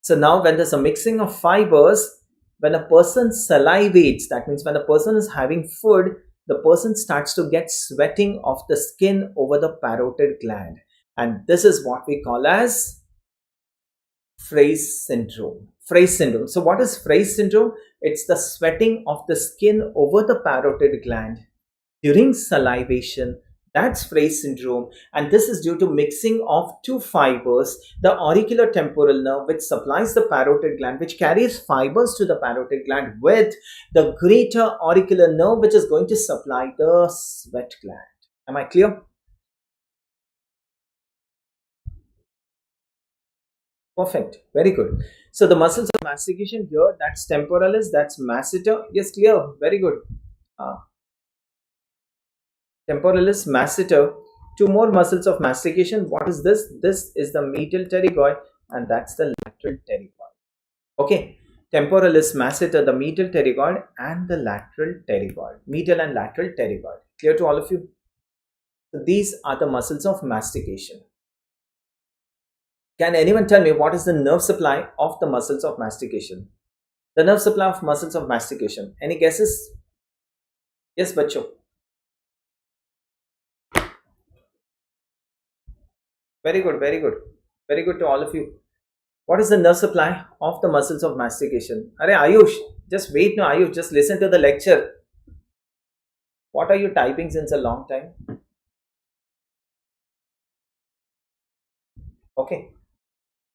So now when there's a mixing of fibers, when a person salivates, that means when a person is having food, the person starts to get sweating of the skin over the parotid gland. And this is what we call as phrase syndrome. Phrase syndrome. So what is phrase syndrome? It's the sweating of the skin over the parotid gland during salivation. That's phrase syndrome, and this is due to mixing of two fibers, the auriculotemporal nerve which supplies the parotid gland, which carries fibers to the parotid gland, with the greater auricular nerve which is going to supply the sweat gland. Am I clear? Perfect. Very good. So the muscles of mastication here, that's temporalis, that's masseter. Yes, clear. Very good. Temporalis, masseter. Two more muscles of mastication. What is this? This is the medial pterygoid, and that's the lateral pterygoid. Okay. Temporalis, masseter, the medial pterygoid, and the lateral pterygoid. Medial and lateral pterygoid. Clear to all of you? So these are the muscles of mastication. Can anyone tell me what is the nerve supply of the muscles of mastication? The nerve supply of muscles of mastication. Any guesses? Yes, bacho. Very good, very good. Very good to all of you. What is the nerve supply of the muscles of mastication? Arey Ayush, just wait now, Ayush, just listen to the lecture. What are you typing since a long time? Okay.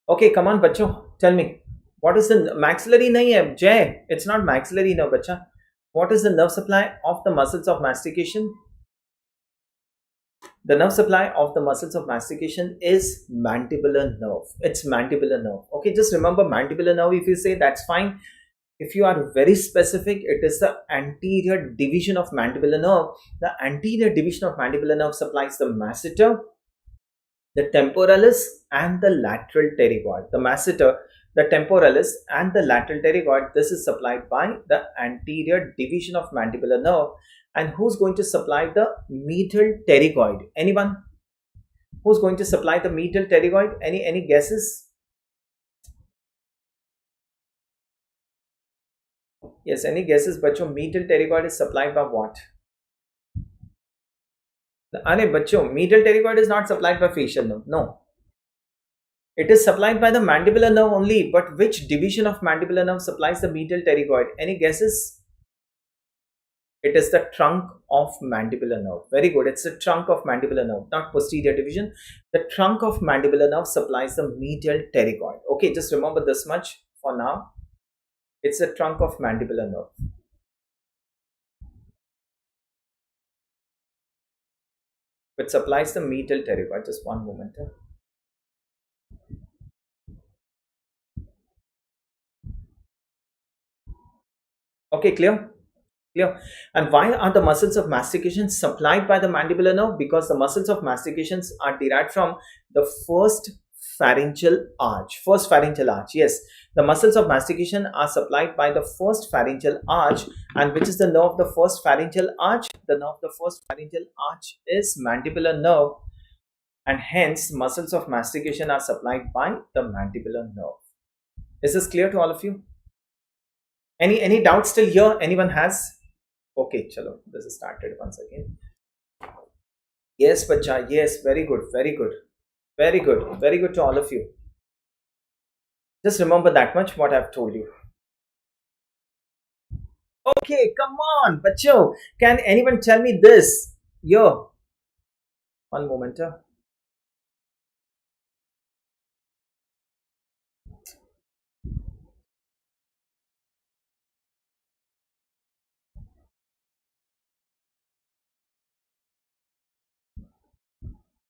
Okay, come on, bacho. Tell me. What is the maxillary? Nahi hai, Jay. It's not maxillary now, bacha. What is the nerve supply of the muscles of mastication? The nerve supply of the muscles of mastication is mandibular nerve. It's mandibular nerve. Okay, just remember mandibular nerve. If you say, that's fine. If you are very specific, it is the anterior division of mandibular nerve. The anterior division of mandibular nerve supplies the masseter, the temporalis, and the lateral pterygoid. The masseter, the temporalis, and the lateral pterygoid, this is supplied by the anterior division of mandibular nerve. And who's going to supply the medial pterygoid? Anyone? Who's going to supply the medial pterygoid? Any guesses? Yes, any guesses? Bacho, medial pterygoid is supplied by what? Bacho, medial pterygoid is not supplied by facial nerve. No. It is supplied by the mandibular nerve only. But which division of mandibular nerve supplies the medial pterygoid? Any guesses? It is the trunk of mandibular nerve. Very good. It's the trunk of mandibular nerve, not posterior division. The trunk of mandibular nerve supplies the medial pterygoid. Okay, just remember this much for now. It's the trunk of mandibular nerve. Which supplies the medial pterygoid. Just one moment. Okay, clear? Clear? And why are the muscles of mastication supplied by the mandibular nerve? Because the muscles of mastication are derived from the first pharyngeal arch. First pharyngeal arch, yes. The muscles of mastication are supplied by the first pharyngeal arch. And which is the nerve of the first pharyngeal arch? The nerve of the first pharyngeal arch is mandibular nerve. And hence, muscles of mastication are supplied by the mandibular nerve. Is this clear to all of you? Any doubts still here? Anyone has? Okay, chalo, this is started once again. Yes, bacha, yes, very good, very good, very good, very good to all of you. Just remember that much what I've told you. Okay, come on, bacho. Can anyone tell me this? Yo, one moment.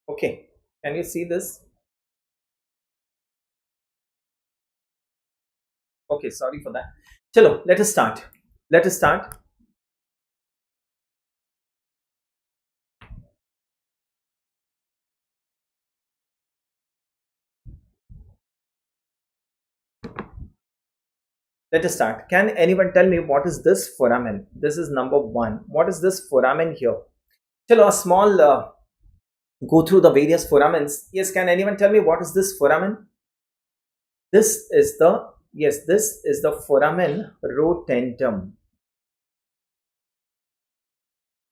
Okay, can you see this? Okay, sorry for that. Chalo, let us start. Let us start. Let us start. Can anyone tell me what is this foramen? This is number one. What is this foramen here? Chalo, a small go through the various foramens. Yes, can anyone tell me what is this foramen? This is the, yes, this is the foramen rotentum.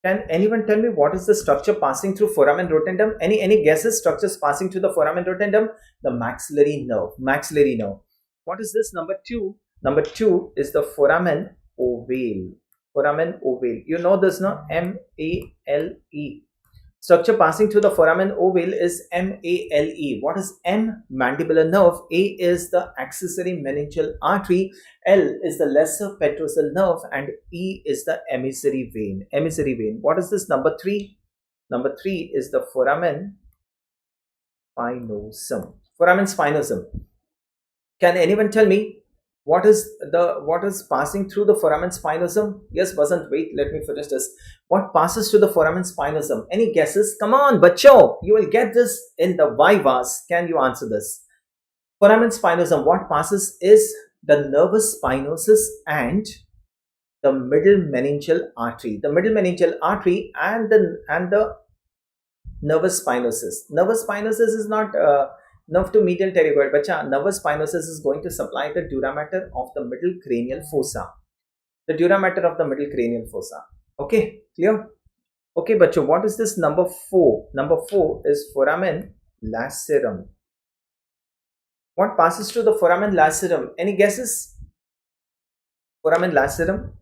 Can anyone tell me what is the structure passing through foramen rotentum? Any guesses? Structures passing through the foramen rotentum? The maxillary nerve. Maxillary nerve. What is this? Number two. Number two is the foramen ovale. Foramen ovale. You know this, no? M-A-L-E. Structure passing through the foramen ovale is M-A-L-E. What is M? Mandibular nerve. A is the accessory meningeal artery. L is the lesser petrosal nerve. And E is the emissary vein. Emissary vein. What is this? Number three. Number three is the foramen spinosum. Foramen spinosum. Can anyone tell me what is passing through the foramen spinosum? Yes, Vasant, wait, let me finish this. What passes through the foramen spinosum? Any guesses? Come on, bacho, you will get this in the vivas. Can you answer this? Foramen spinosum, what passes is the nervus spinosus and the middle meningeal artery. The middle meningeal artery and the nervus spinosus. Nervus spinosus is not nerve to medial pterygoid, bacha. Nervus spinosus is going to supply the dura mater of the middle cranial fossa. The dura mater of the middle cranial fossa. Okay, clear? Okay, bacho, what is this number 4? Number 4 is foramen lacerum. What passes through the foramen lacerum? Any guesses? Foramen lacerum?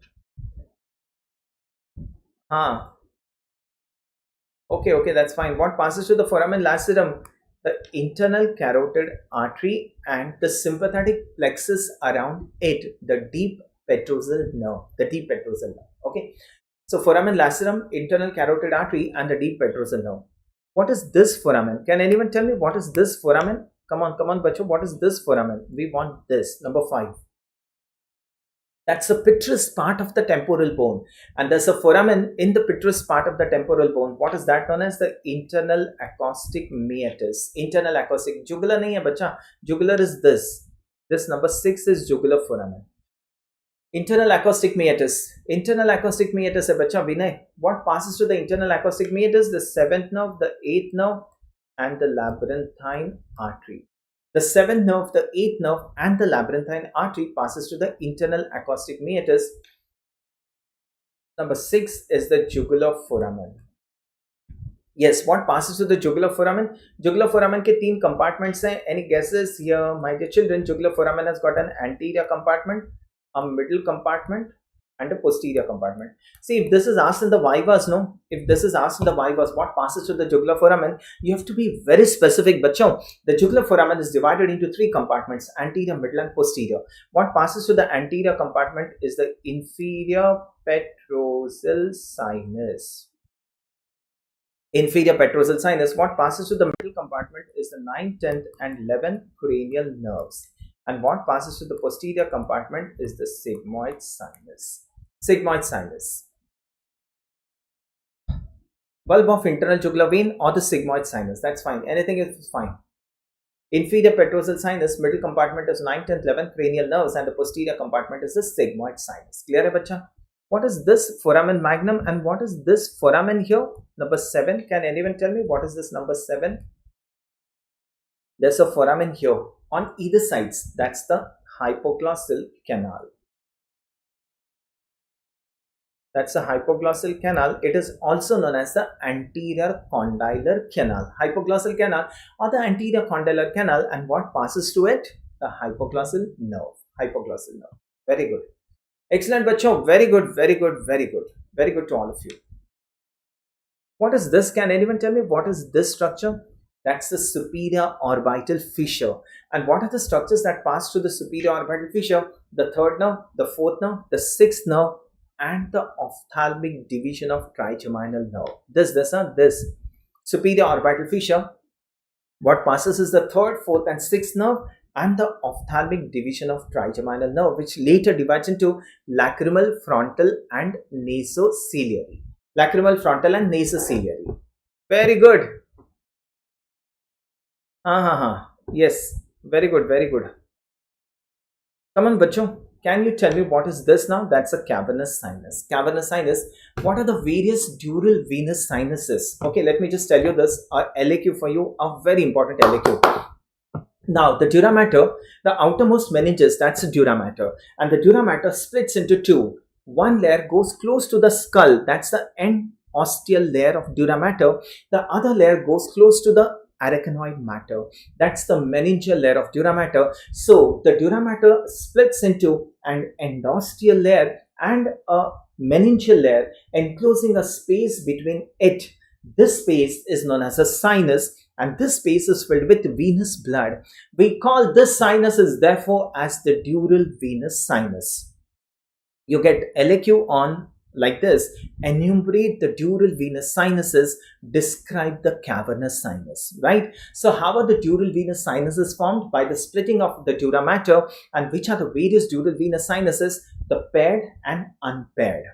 Okay, that's fine. What passes through the foramen lacerum? The internal carotid artery and the sympathetic plexus around it, the deep petrosal nerve. The deep petrosal nerve. Okay. So foramen lacerum, internal carotid artery, and the deep petrosal nerve. What is this foramen? Can anyone tell me what is this foramen? Come on, bacho. What is this foramen? We want this. Number 5. That's the petrous part of the temporal bone. And there's a foramen in the petrous part of the temporal bone. What is that known as? The internal acoustic meatus. Internal acoustic. Jugular nahi hai bacha. Jugular is this. This number 6 is jugular foramen. Internal acoustic meatus. Internal acoustic meatus hai bacha. Vinay, what passes to the internal acoustic meatus? The 7th nerve, the 8th nerve, and the labyrinthine artery. The 7th nerve, the 8th nerve, and the labyrinthine artery passes to the internal acoustic meatus. Number 6 is the jugular foramen. Yes, what passes to the jugular foramen? Jugular foramen ke 3 compartments hai. Any guesses here, my dear children? Jugular foramen has got an anterior compartment, a middle compartment, and a posterior compartment. See, if this is asked in the vivas, no? If this is asked in the vivas, what passes to the jugular foramen? You have to be very specific, bachcho. The jugular foramen is divided into 3 compartments, anterior, middle, and posterior. What passes to the anterior compartment is the inferior petrosal sinus. Inferior petrosal sinus. What passes to the middle compartment is the 9th, 10th, and 11th cranial nerves. And what passes to the posterior compartment is the sigmoid sinus. Sigmoid sinus. Bulb of internal jugular vein or the sigmoid sinus. That's fine. Anything is fine. Inferior petrosal sinus, middle compartment is 9th, 10th, 11th cranial nerves, and the posterior compartment is the sigmoid sinus. Clear hai bacha? What is this foramen magnum and what is this foramen here? Number 7. Can anyone tell me what is this number 7? There's a foramen here on either sides. That's the hypoglossal canal. That's the hypoglossal canal. It is also known as the anterior condylar canal. Hypoglossal canal or the anterior condylar canal, and what passes to it? The hypoglossal nerve. Hypoglossal nerve. Very good. Excellent, bacho. Very good, very good, very good. Very good to all of you. What is this? Can anyone tell me what is this structure? That's the superior orbital fissure. And what are the structures that pass through the superior orbital fissure? The 3rd nerve, the 4th nerve, the 6th nerve, and the ophthalmic division of trigeminal nerve. This superior orbital fissure. What passes is the 3rd, 4th, and 6th nerve, and the ophthalmic division of trigeminal nerve, which later divides into lacrimal, frontal, and nasociliary. Lacrimal, frontal, and nasociliary. Very good. Yes, very good, very good. Come on, bacho. Can you tell me what is this now? That's a cavernous sinus. Cavernous sinus. What are the various dural venous sinuses? Okay, let me just tell you this. A LAQ for you, a very important LAQ. Now, the dura mater, the outermost meninges, that's the dura mater. And the dura mater splits into 2. One layer goes close to the skull. That's the end ostial layer of dura mater. The other layer goes close to the arachnoid mater. That's the meningeal layer of dura mater. So the dura mater splits into an endosteal layer and a meningeal layer enclosing a space between it. This space is known as a sinus, and this space is filled with venous blood. We call this sinus is therefore as the dural venous sinus. You get LAQ on like this. Enumerate the dural venous sinuses, describe the cavernous sinus, right? So how are the dural venous sinuses formed? By the splitting of the dura mater. And which are the various dural venous sinuses? The paired and unpaired.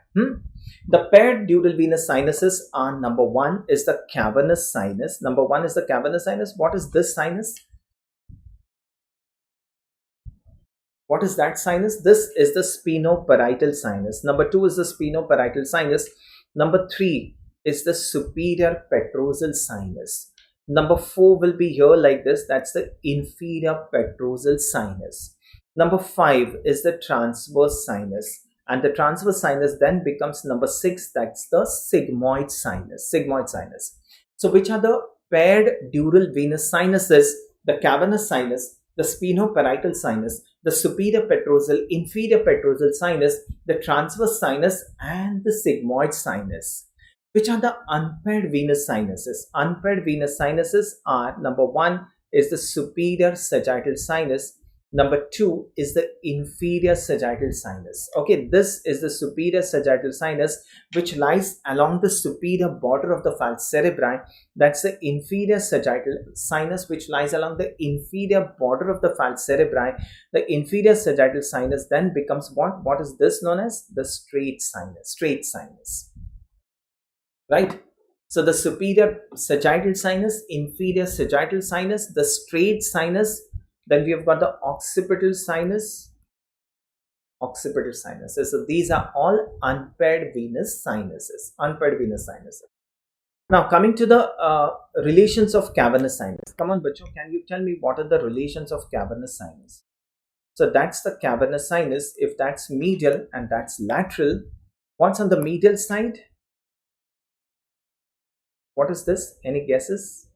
The paired dural venous sinuses are, number 1 is the cavernous sinus. Number 1 is the cavernous sinus. What is this sinus? What is that sinus? This is the sphenoparietal sinus. Number 2 is the sphenoparietal sinus. Number 3 is the superior petrosal sinus. Number 4 will be here like this. That's the inferior petrosal sinus. Number 5 is the transverse sinus. And the transverse sinus then becomes number 6. That's the sigmoid sinus. Sigmoid sinus. So which are the paired dural venous sinuses? The cavernous sinus, the sphenoparietal sinus, the superior petrosal, inferior petrosal sinus, the transverse sinus, and the sigmoid sinus. Which are the unpaired venous sinuses? Unpaired venous sinuses are, number 1 is the superior sagittal sinus, Number 2 is the inferior sagittal sinus. Okay, this is the superior sagittal sinus which lies along the superior border of the falx cerebri. That's the inferior sagittal sinus which lies along the inferior border of the falx cerebri. The inferior sagittal sinus then becomes what? What is this known as? The straight sinus. Right? So the superior sagittal sinus, inferior sagittal sinus, the straight sinus. Then we have got the occipital sinus. So these are all unpaired venous sinuses. Now coming to the relations of cavernous sinus. Come on, bacho, can you tell me what are the relations of cavernous sinus? So that's the cavernous sinus. If that's medial and that's lateral, what's on the medial side? What is this? Any guesses?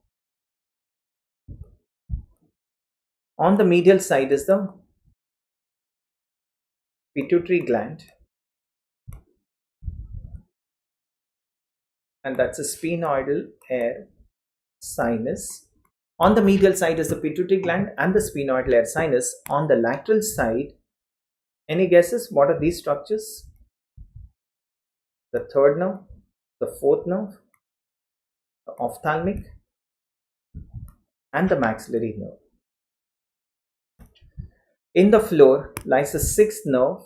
On the medial side is the pituitary gland, and that's a sphenoidal air sinus. On the medial side is the pituitary gland and the sphenoidal air sinus. On the lateral side, any guesses? What are these structures? The third nerve, the fourth nerve, the ophthalmic, and the maxillary nerve. In the floor lies the sixth nerve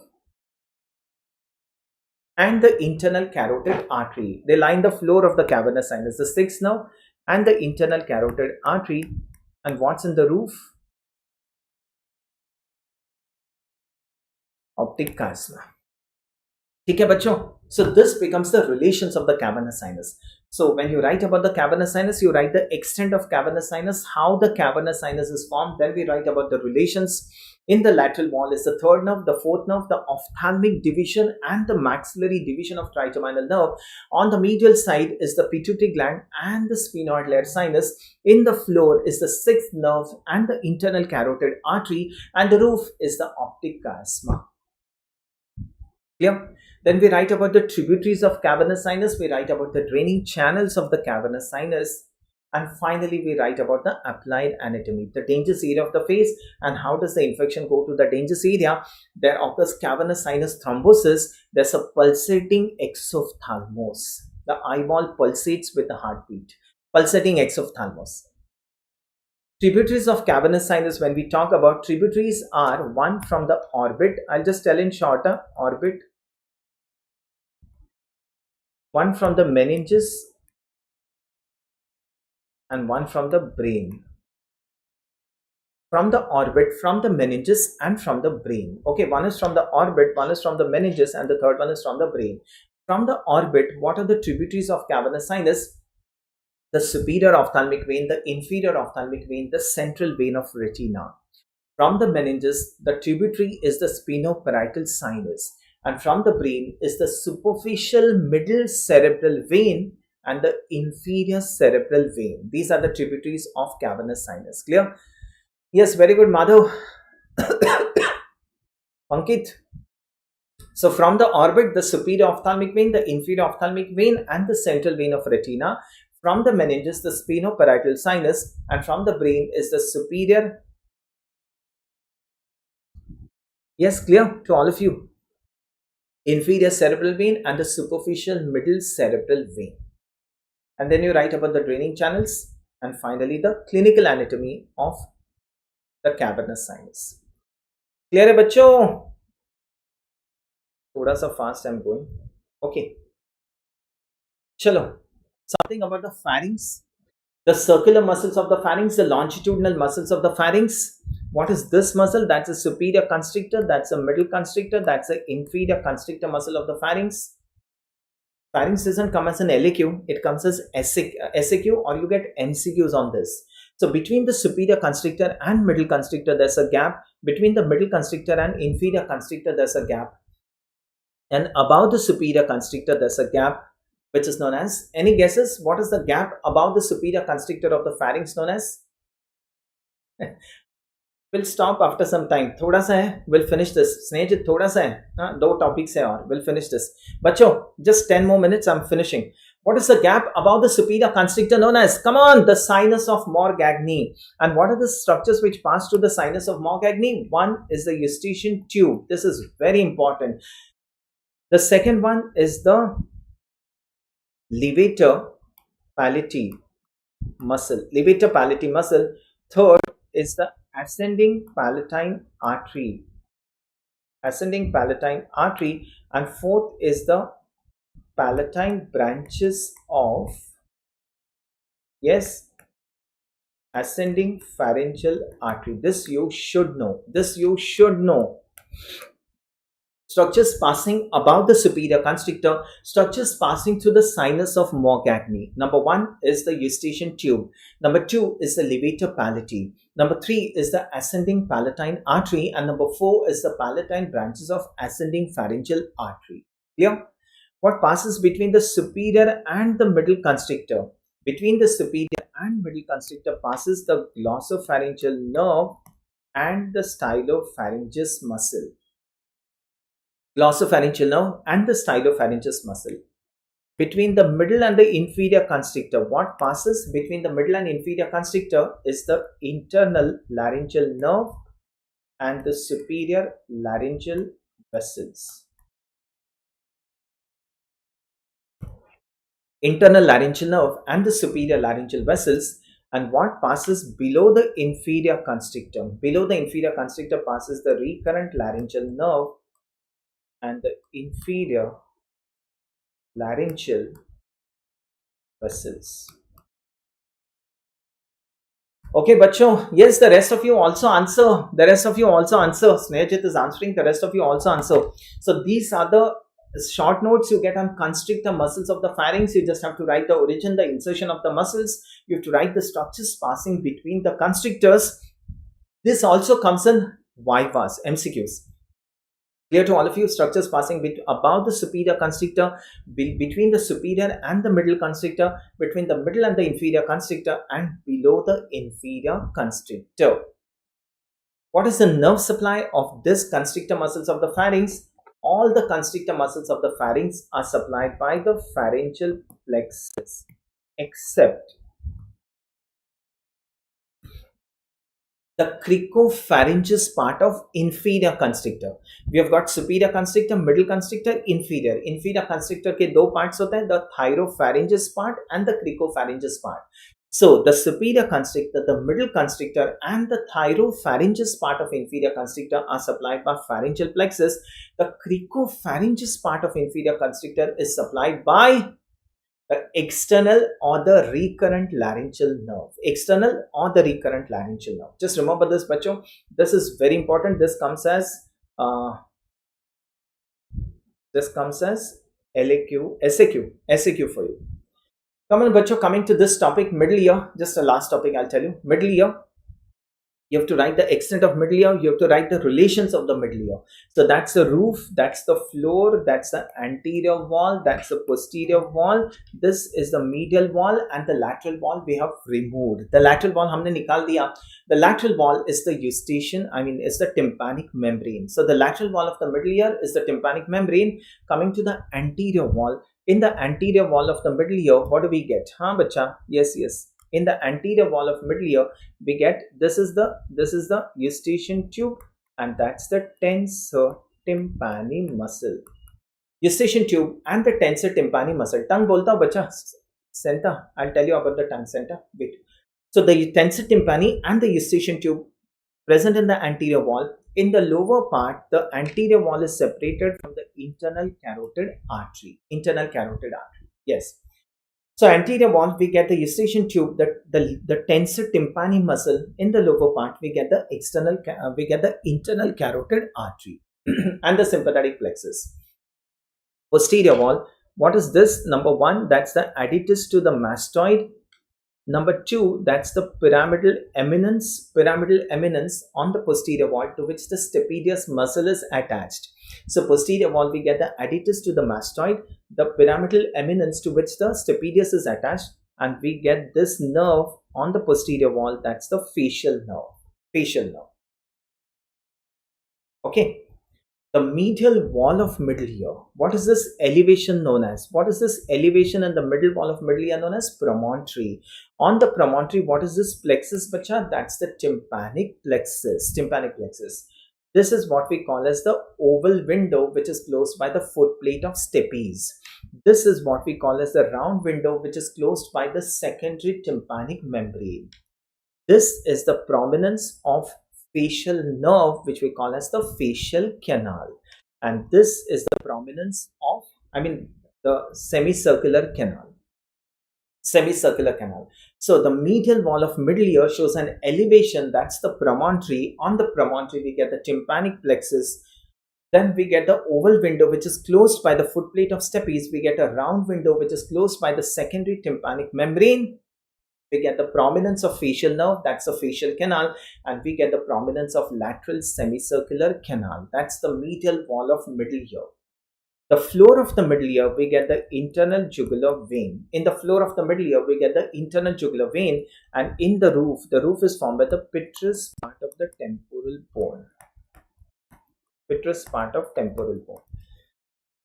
and the internal carotid artery. They line the floor of the cavernous sinus, the sixth nerve and the internal carotid artery. And what's in the roof? Optic chiasma. Okay, bachcho. So this becomes the relations of the cavernous sinus. So when you write about the cavernous sinus, you write the extent of cavernous sinus, how the cavernous sinus is formed. Then we write about the relations. In the lateral wall is the third nerve, the fourth nerve, the ophthalmic division and the maxillary division of trigeminal nerve. On the medial side is the pituitary gland and the sphenoidal air sinus. In the floor is the sixth nerve and the internal carotid artery, and the roof is the optic chiasma. Clear? Then we write about the tributaries of cavernous sinus, we write about the draining channels of the cavernous sinus, and finally we write about the applied anatomy, the dangerous area of the face, and how does the infection go to the dangerous area. There occurs cavernous sinus thrombosis. There's a pulsating exophthalmos. The eyeball pulsates with the heartbeat. Pulsating exophthalmos. Tributaries of cavernous sinus, when we talk about tributaries, are one from the orbit. I'll just tell in shorter, orbit. One from the meninges and one from the brain. From the orbit, from the meninges and from the brain. Okay, one is from the orbit, one is from the meninges, and the third one is from the brain. From the orbit, what are the tributaries of cavernous sinus? The superior ophthalmic vein, the inferior ophthalmic vein, the central vein of retina. From the meninges, the tributary is the sphenoparietal sinus. And from the brain is the superficial middle cerebral vein and the inferior cerebral vein. These are the tributaries of cavernous sinus. Clear? Yes, very good, Madhav. Ankit. So from the orbit, the superior ophthalmic vein, the inferior ophthalmic vein, and the central vein of retina. From the meninges, the sphenoparietal sinus, and from the brain is the superior. Yes, clear to all of you. Inferior cerebral vein and the superficial middle cerebral vein. And then you write about the draining channels and finally the clinical anatomy of the cavernous sinus. Clear hai bachcho? Thoda sa fast I'm going. Okay. Chalo. Something about the pharynx. The circular muscles of the pharynx, the longitudinal muscles of the pharynx. What is this muscle? That's a superior constrictor, that's a middle constrictor, that's an inferior constrictor muscle of the pharynx. Pharynx doesn't come as an LAQ, it comes as SAQ, or you get MCQs on this. So between the superior constrictor and middle constrictor, there's a gap. Between the middle constrictor and inferior constrictor, there's a gap. And above the superior constrictor, there's a gap, which is known as, any guesses? What is the gap above the superior constrictor of the pharynx known as? We'll stop after some time. Thoda sa hai, we'll finish this. Snehjit, thoda sa hai. 2 topics hai aur we'll finish this. Bacho, just 10 more minutes, I'm finishing. What is the gap above the superior constrictor known as? Come on, the sinus of Morgagni. And what are the structures which pass through the sinus of Morgagni? One is the eustachian tube. This is very important. The second one is the levator palati muscle. Levator palati muscle. Third is the ascending palatine artery. Ascending palatine artery. And fourth is the palatine branches of, yes, ascending pharyngeal artery. This you should know. This you should know. Structures passing above the superior constrictor, structures passing through the sinus of Morgagni. Number one is the eustachian tube. Number two is the levator palati. Number three is the ascending palatine artery. And number four is the palatine branches of ascending pharyngeal artery. Clear? What passes between the superior and the middle constrictor? Between the superior and middle constrictor passes the glossopharyngeal nerve and the stylopharyngeus muscle. Glossopharyngeal nerve and the stylopharyngeus muscle. Between the middle and the inferior constrictor, what passes between the middle and inferior constrictor is the internal laryngeal nerve and the superior laryngeal vessels. Internal laryngeal nerve and the superior laryngeal vessels. And what passes below the inferior constrictor? Below the inferior constrictor passes the recurrent laryngeal nerve and the inferior laryngeal vessels. Okay, bacho. Yes, the rest of you also answer. The rest of you also answer. Snehajit is answering. The rest of you also answer. So these are the short notes you get on constrictor muscles of the pharynx. You just have to write the origin, the insertion of the muscles. You have to write the structures passing between the constrictors. This also comes in vivas, MCQs. Clear to all of you? Structures passing above the superior constrictor, between the superior and the middle constrictor, between the middle and the inferior constrictor, and below the inferior constrictor. What is the nerve supply of this constrictor muscles of the pharynx? All the constrictor muscles of the pharynx are supplied by the pharyngeal plexus, except the cricopharyngeus part of inferior constrictor. We have got superior constrictor, middle constrictor, inferior. Inferior constrictor के दो parts होते हैं, the thyropharyngeus part and the cricopharyngeus part. So the superior constrictor, the middle constrictor, and the thyropharyngeus part of inferior constrictor are supplied by pharyngeal plexus. The cricopharyngeus part of inferior constrictor is supplied by the external or the recurrent laryngeal nerve. External or the recurrent laryngeal nerve. Just remember this, bacho. This is very important. This comes as LAQ, SAQ for you. Come on, bacho, coming to this topic, middle ear. Just a last topic I'll tell you. Middle ear. You have to write the extent of middle ear. You have to write the relations of the middle ear. So that's the roof, that's the floor, that's the anterior wall, that's the posterior wall. This is the medial wall, and the lateral wall we have removed. The lateral wall हमने निकाल दिया. The lateral wall is the eustachian, is the tympanic membrane. So the lateral wall of the middle ear is the tympanic membrane. Coming to the anterior wall. In the anterior wall of the middle ear, what do we get? Haan, bacha? Yes. In the anterior wall of middle ear, we get this is the eustachian tube, and that's the tensor tympani muscle. Eustachian tube and the tensor tympani muscle. Tongue bolta bacha? Center. I'll tell you about the tongue center. Wait. So the tensor tympani and the eustachian tube present in the anterior wall. In the lower part, the anterior wall is separated from the internal carotid artery. Internal carotid artery. Yes. So anterior wall, we get the eustachian tube, the tensor tympani muscle. In the lower part, we get the internal carotid artery and the sympathetic plexus. Posterior wall, what is this? Number one, that's the additus to the mastoid. Number two, that's the pyramidal eminence on the posterior wall to which the stapedius muscle is attached. So posterior wall, we get the additus to the mastoid, the pyramidal eminence to which the stapedius is attached, and we get this nerve on the posterior wall, that's the facial nerve. Okay. The medial wall of middle ear. What is this elevation known as? What is this elevation in the middle wall of middle ear known as? Promontory. On the promontory, what is this plexus, bacha? That's the tympanic plexus. Tympanic plexus. This is what we call as the oval window, which is closed by the footplate of stapes. This is what we call as the round window, which is closed by the secondary tympanic membrane. This is the prominence of facial nerve, which we call as the facial canal. And this is the prominence of, the semicircular canal. Semicircular canal. So the medial wall of middle ear shows an elevation, that's the promontory. On the promontory, we get the tympanic plexus. Then we get the oval window, which is closed by the footplate of stapes. We get a round window, which is closed by the secondary tympanic membrane. We get the prominence of facial nerve, that's the facial canal, and we get the prominence of lateral semicircular canal. That's the medial wall of middle ear. The floor of the middle ear, we get the internal jugular vein. In the floor of the middle ear, we get the internal jugular vein, and in the roof is formed by the petrous part of the temporal bone. Petrous part of temporal bone.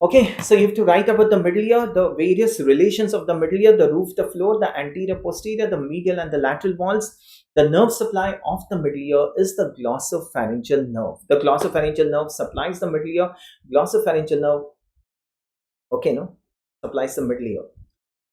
Okay, so you have to write about the middle ear, the various relations of the middle ear, the roof, the floor, the anterior, posterior, the medial and the lateral walls. The nerve supply of the middle ear is the glossopharyngeal nerve. The glossopharyngeal nerve supplies the middle ear. Glossopharyngeal nerve, supplies the middle ear.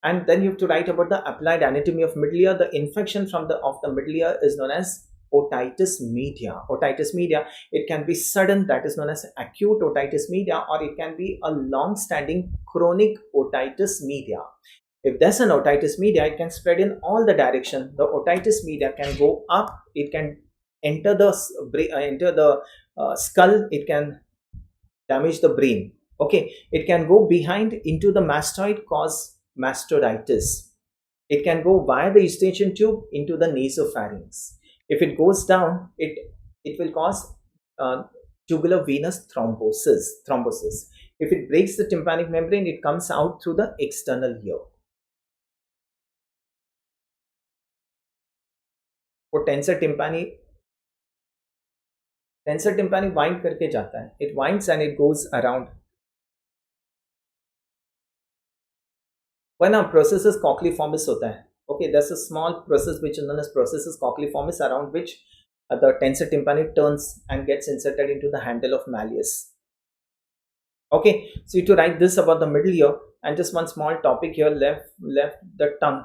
And then you have to write about the applied anatomy of middle ear. The infection of the middle ear is known as otitis media. Otitis media, it can be sudden, that is known as acute otitis media, or it can be a long-standing chronic otitis media. If there's an otitis media, it can spread in all the direction. The otitis media can go up, it can enter the skull, it can damage the brain. Okay, it can go behind into the mastoid, cause mastoiditis. It can go via the eustachian tube into the nasopharynx. If it goes down, it will cause tubular venous thrombosis. If it breaks the tympanic membrane, it comes out through the external ear. वो tensor टिम्पानी wind करके जाता है. It winds and it goes around. When a processus cochleaformis होता है, okay, there's a small process which is known as processus cochleaformis, around which the tensor tympani turns and gets inserted into the handle of malleus. Okay, so you have to write this about the middle ear, and just one small topic here left, the tongue.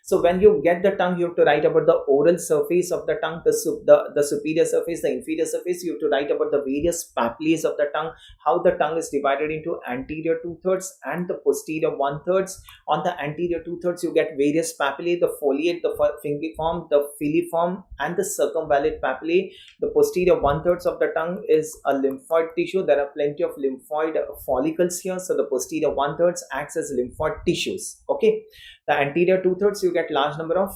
So when you get the tongue, you have to write about the oral surface of the tongue, the superior surface, the inferior surface. You have to write about the various papillae of the tongue, how the tongue is divided into anterior 2/3 and the posterior 1/3. On the anterior 2/3, you get various papillae, the foliate, the fingiform, the filiform, and the circumvallate papillae. The posterior 1/3 of the tongue is a lymphoid tissue. There are plenty of lymphoid follicles here, so the posterior 1/3 acts as lymphoid tissues. Okay, the anterior 2/3, you get large number of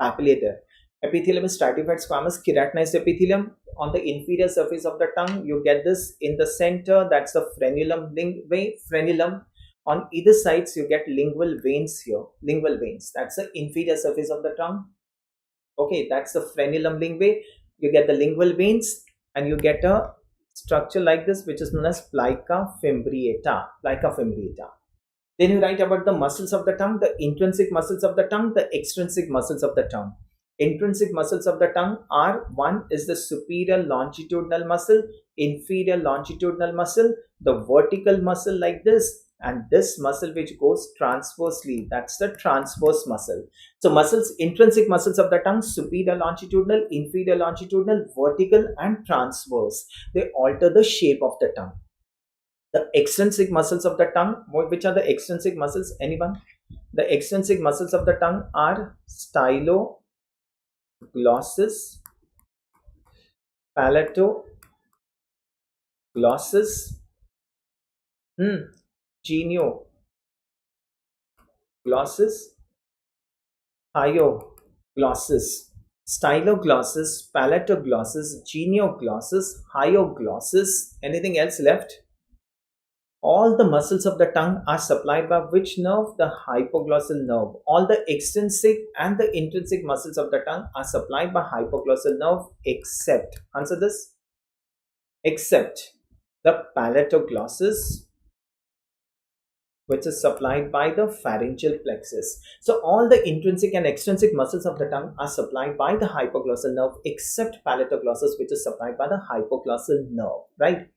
papillae there. Epithelium is stratified squamous keratinized epithelium. On the inferior surface of the tongue, you get this in the center, that's the frenulum. On either sides, you get lingual veins here. Lingual veins, that's the inferior surface of the tongue. Okay, that's the frenulum linguae. You get the lingual veins, and you get a structure like this, which is known as plica fimbriata. Then you write about the muscles of the tongue, the intrinsic muscles of the tongue, the extrinsic muscles of the tongue. Intrinsic muscles of the tongue are, one is the superior longitudinal muscle, inferior longitudinal muscle, the vertical muscle like this, and this muscle which goes transversely, that's the transverse muscle. So muscles, intrinsic muscles of the tongue, superior longitudinal, inferior longitudinal, vertical and transverse. They alter the shape of the tongue. The extrinsic muscles of the tongue, which are the extrinsic muscles? Anyone? The extrinsic muscles of the tongue are styloglossus, palatoglossus, genioglossus, hyoglossus. Styloglossus, palatoglossus, genioglossus, hyoglossus. Anything else left? All the muscles of the tongue are supplied by which nerve? The hypoglossal nerve. All the extrinsic and the intrinsic muscles of the tongue are supplied by hypoglossal nerve, except, answer this, except the palatoglossus, which is supplied by the pharyngeal plexus. So all the intrinsic and extrinsic muscles of the tongue are supplied by the hypoglossal nerve except palatoglossus, which is supplied by the hypoglossal nerve, right?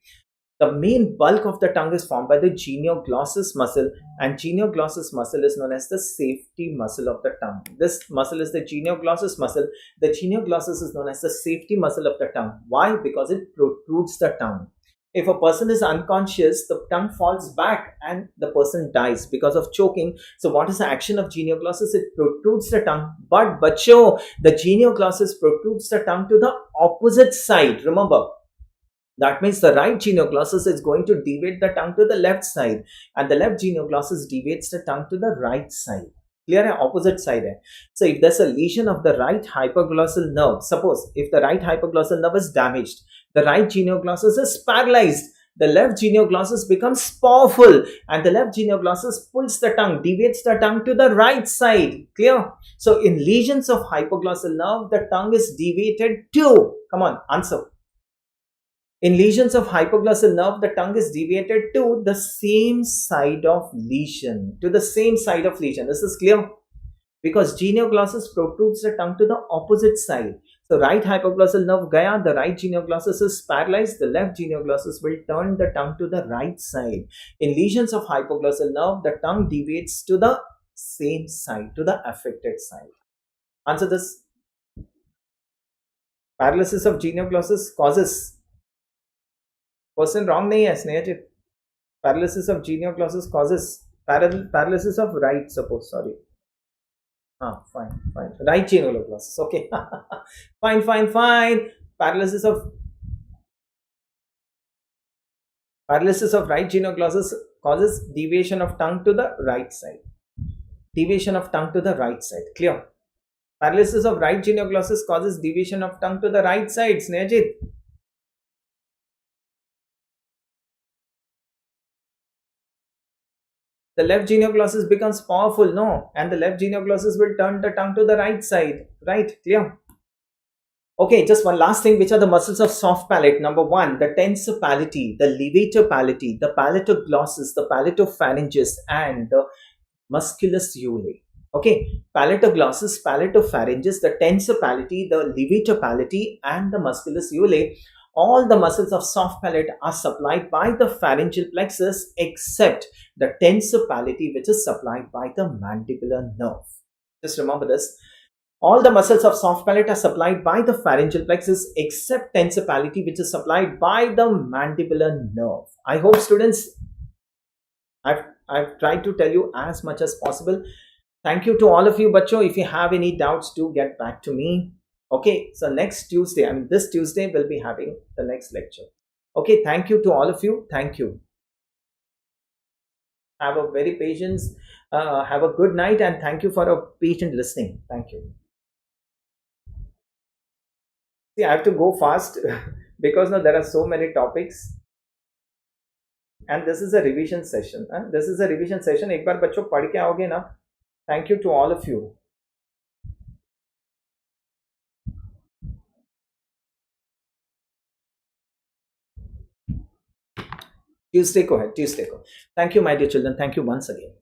The main bulk of the tongue is formed by the genioglossus muscle, and genioglossus muscle is known as the safety muscle of the tongue. This muscle is the genioglossus muscle. The genioglossus is known as the safety muscle of the tongue. Why? Because it protrudes the tongue. If a person is unconscious, the tongue falls back and the person dies because of choking. So what is the action of genioglossus? It protrudes the tongue. But bacho, the genioglossus protrudes the tongue to the opposite side. Remember, that means the right genioglossus is going to deviate the tongue to the left side, and the left genioglossus deviates the tongue to the right side. Clear? है? Opposite side है. So if there's a lesion of the right hypoglossal nerve, suppose if the right hypoglossal nerve is damaged, the right genioglossus is paralyzed, the left genioglossus becomes powerful, and the left genioglossus pulls the tongue, deviates the tongue to the right side. Clear? So in lesions of hypoglossal nerve, the tongue is deviated to, come on, answer. In lesions of hypoglossal nerve, the tongue is deviated to the same side of lesion. To the same side of lesion. This is clear? Because genioglossus protrudes the tongue to the opposite side. So right hypoglossal nerve gaya, the right genioglossus is paralyzed, the left genioglossus will turn the tongue to the right side. In lesions of hypoglossal nerve, the tongue deviates to the same side, to the affected side. Answer this. Paralysis of genioglossus causes, person wrong nahi hai, Snehajit. Paralysis of genioglossus causes paralysis of right, suppose, sorry. Fine. Right genioglossus, okay. fine. Paralysis of right genioglossus causes deviation of tongue to the right side. Deviation of tongue to the right side. Clear? Paralysis of right genioglossus causes deviation of tongue to the right side, Snehajit. The left genioglossus becomes powerful, no? And the left genioglossus will turn the tongue to the right side. Right? Clear? Okay, just one last thing. Which are the muscles of soft palate? Number one, the tensor palate, the levator palate, the palatoglossus, the palatopharyngeus, and the musculus uvulae. Okay, palatoglossus, palatopharyngeus, the tensor palate, the levator palate, and the musculus uvulae. All the muscles of soft palate are supplied by the pharyngeal plexus except the tensor palate, which is supplied by the mandibular nerve. Just remember this. All the muscles of soft palate are supplied by the pharyngeal plexus except tensor palate, which is supplied by the mandibular nerve. I hope, students, I've tried to tell you as much as possible. Thank you to all of you, bacho. If you have any doubts, do get back to me. Okay, so next Tuesday, this Tuesday, we'll be having the next lecture. Okay, thank you to all of you. Thank you. Have a very patience. Have a good night, and thank you for a patient listening. Thank you. See, I have to go fast because now there are so many topics. And this is a revision session. This is a revision session. एक बार बच्चों पढ़ के आओगे ना? Thank you to all of you. Tuesday ko hai, Tuesday ko. Thank you, my dear children. Thank you once again.